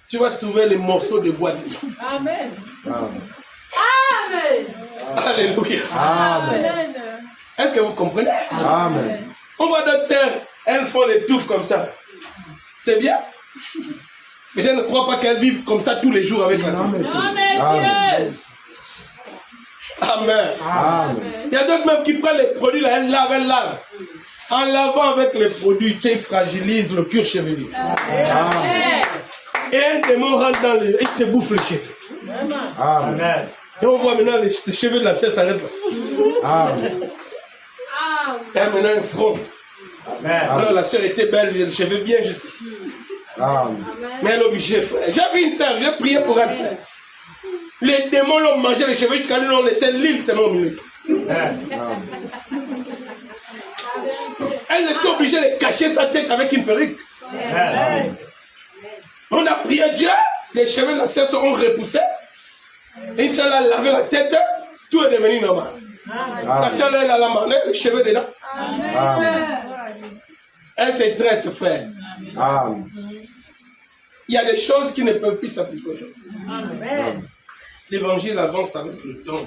tu vas trouver les morceaux de bois. Amen. Amen. Amen. Alléluia. Amen. Est-ce que vous comprenez? Amen. On voit d'autres sœurs, elles font les touffes comme ça. C'est bien. Mais je ne crois pas qu'elles vivent comme ça tous les jours avec la touffe. Amen. Amen. Amen. Il y a d'autres même qui prennent les produits là, elles lavent. En lavant avec les produits, tu fragilises le cuir chevelu. Amen. Et un démon rentre dans le... et te bouffe les cheveux. Amen. Amen. Et on voit maintenant les cheveux de la sœur s'arrêtent là. Amen. Elle a maintenant un front. Amen. Alors la sœur était belle, les cheveux bien jusqu'ici. Amen. Mais elle est obligée, frère. J'ai vu une sœur, j'ai prié pour elle, frère. Les démons l'ont mangé les cheveux jusqu'à lui, l'ont laissé l'île seulement au milieu. Elle était obligée de cacher sa tête avec une perruque. Amen. On a prié Dieu, les cheveux de la sœur seront repoussés. Et une sœur a lavé la tête, tout est devenu normal. La sœur elle a la main, les cheveux dedans. Amen. Elle se tresse, frère. Amen. Il y a des choses qui ne peuvent plus s'appliquer aujourd'hui. L'évangile avance avec le temps.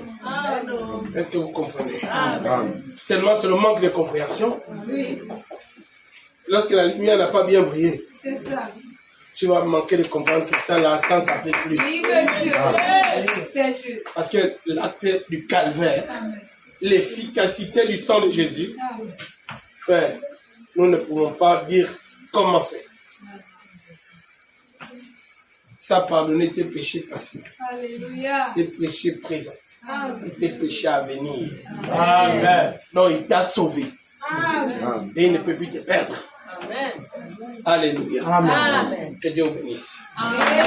Est-ce que vous comprenez? Amen. Seulement, c'est le manque de compréhension. Lorsque la lumière n'a pas bien brillé, tu vas manquer de comprendre que ça, là, ça ne s'applique plus. Parce que l'acte du calvaire, l'efficacité du sang de Jésus, frère, nous ne pouvons pas dire comment c'est. Ça pardonner tes péchés passés, tes péchés présents, et tes péchés à venir. Amen. Non, il t'a sauvé. Amen. Et il ne peut plus te perdre. Alléluia. Amen. Que Dieu vous bénisse. Amen.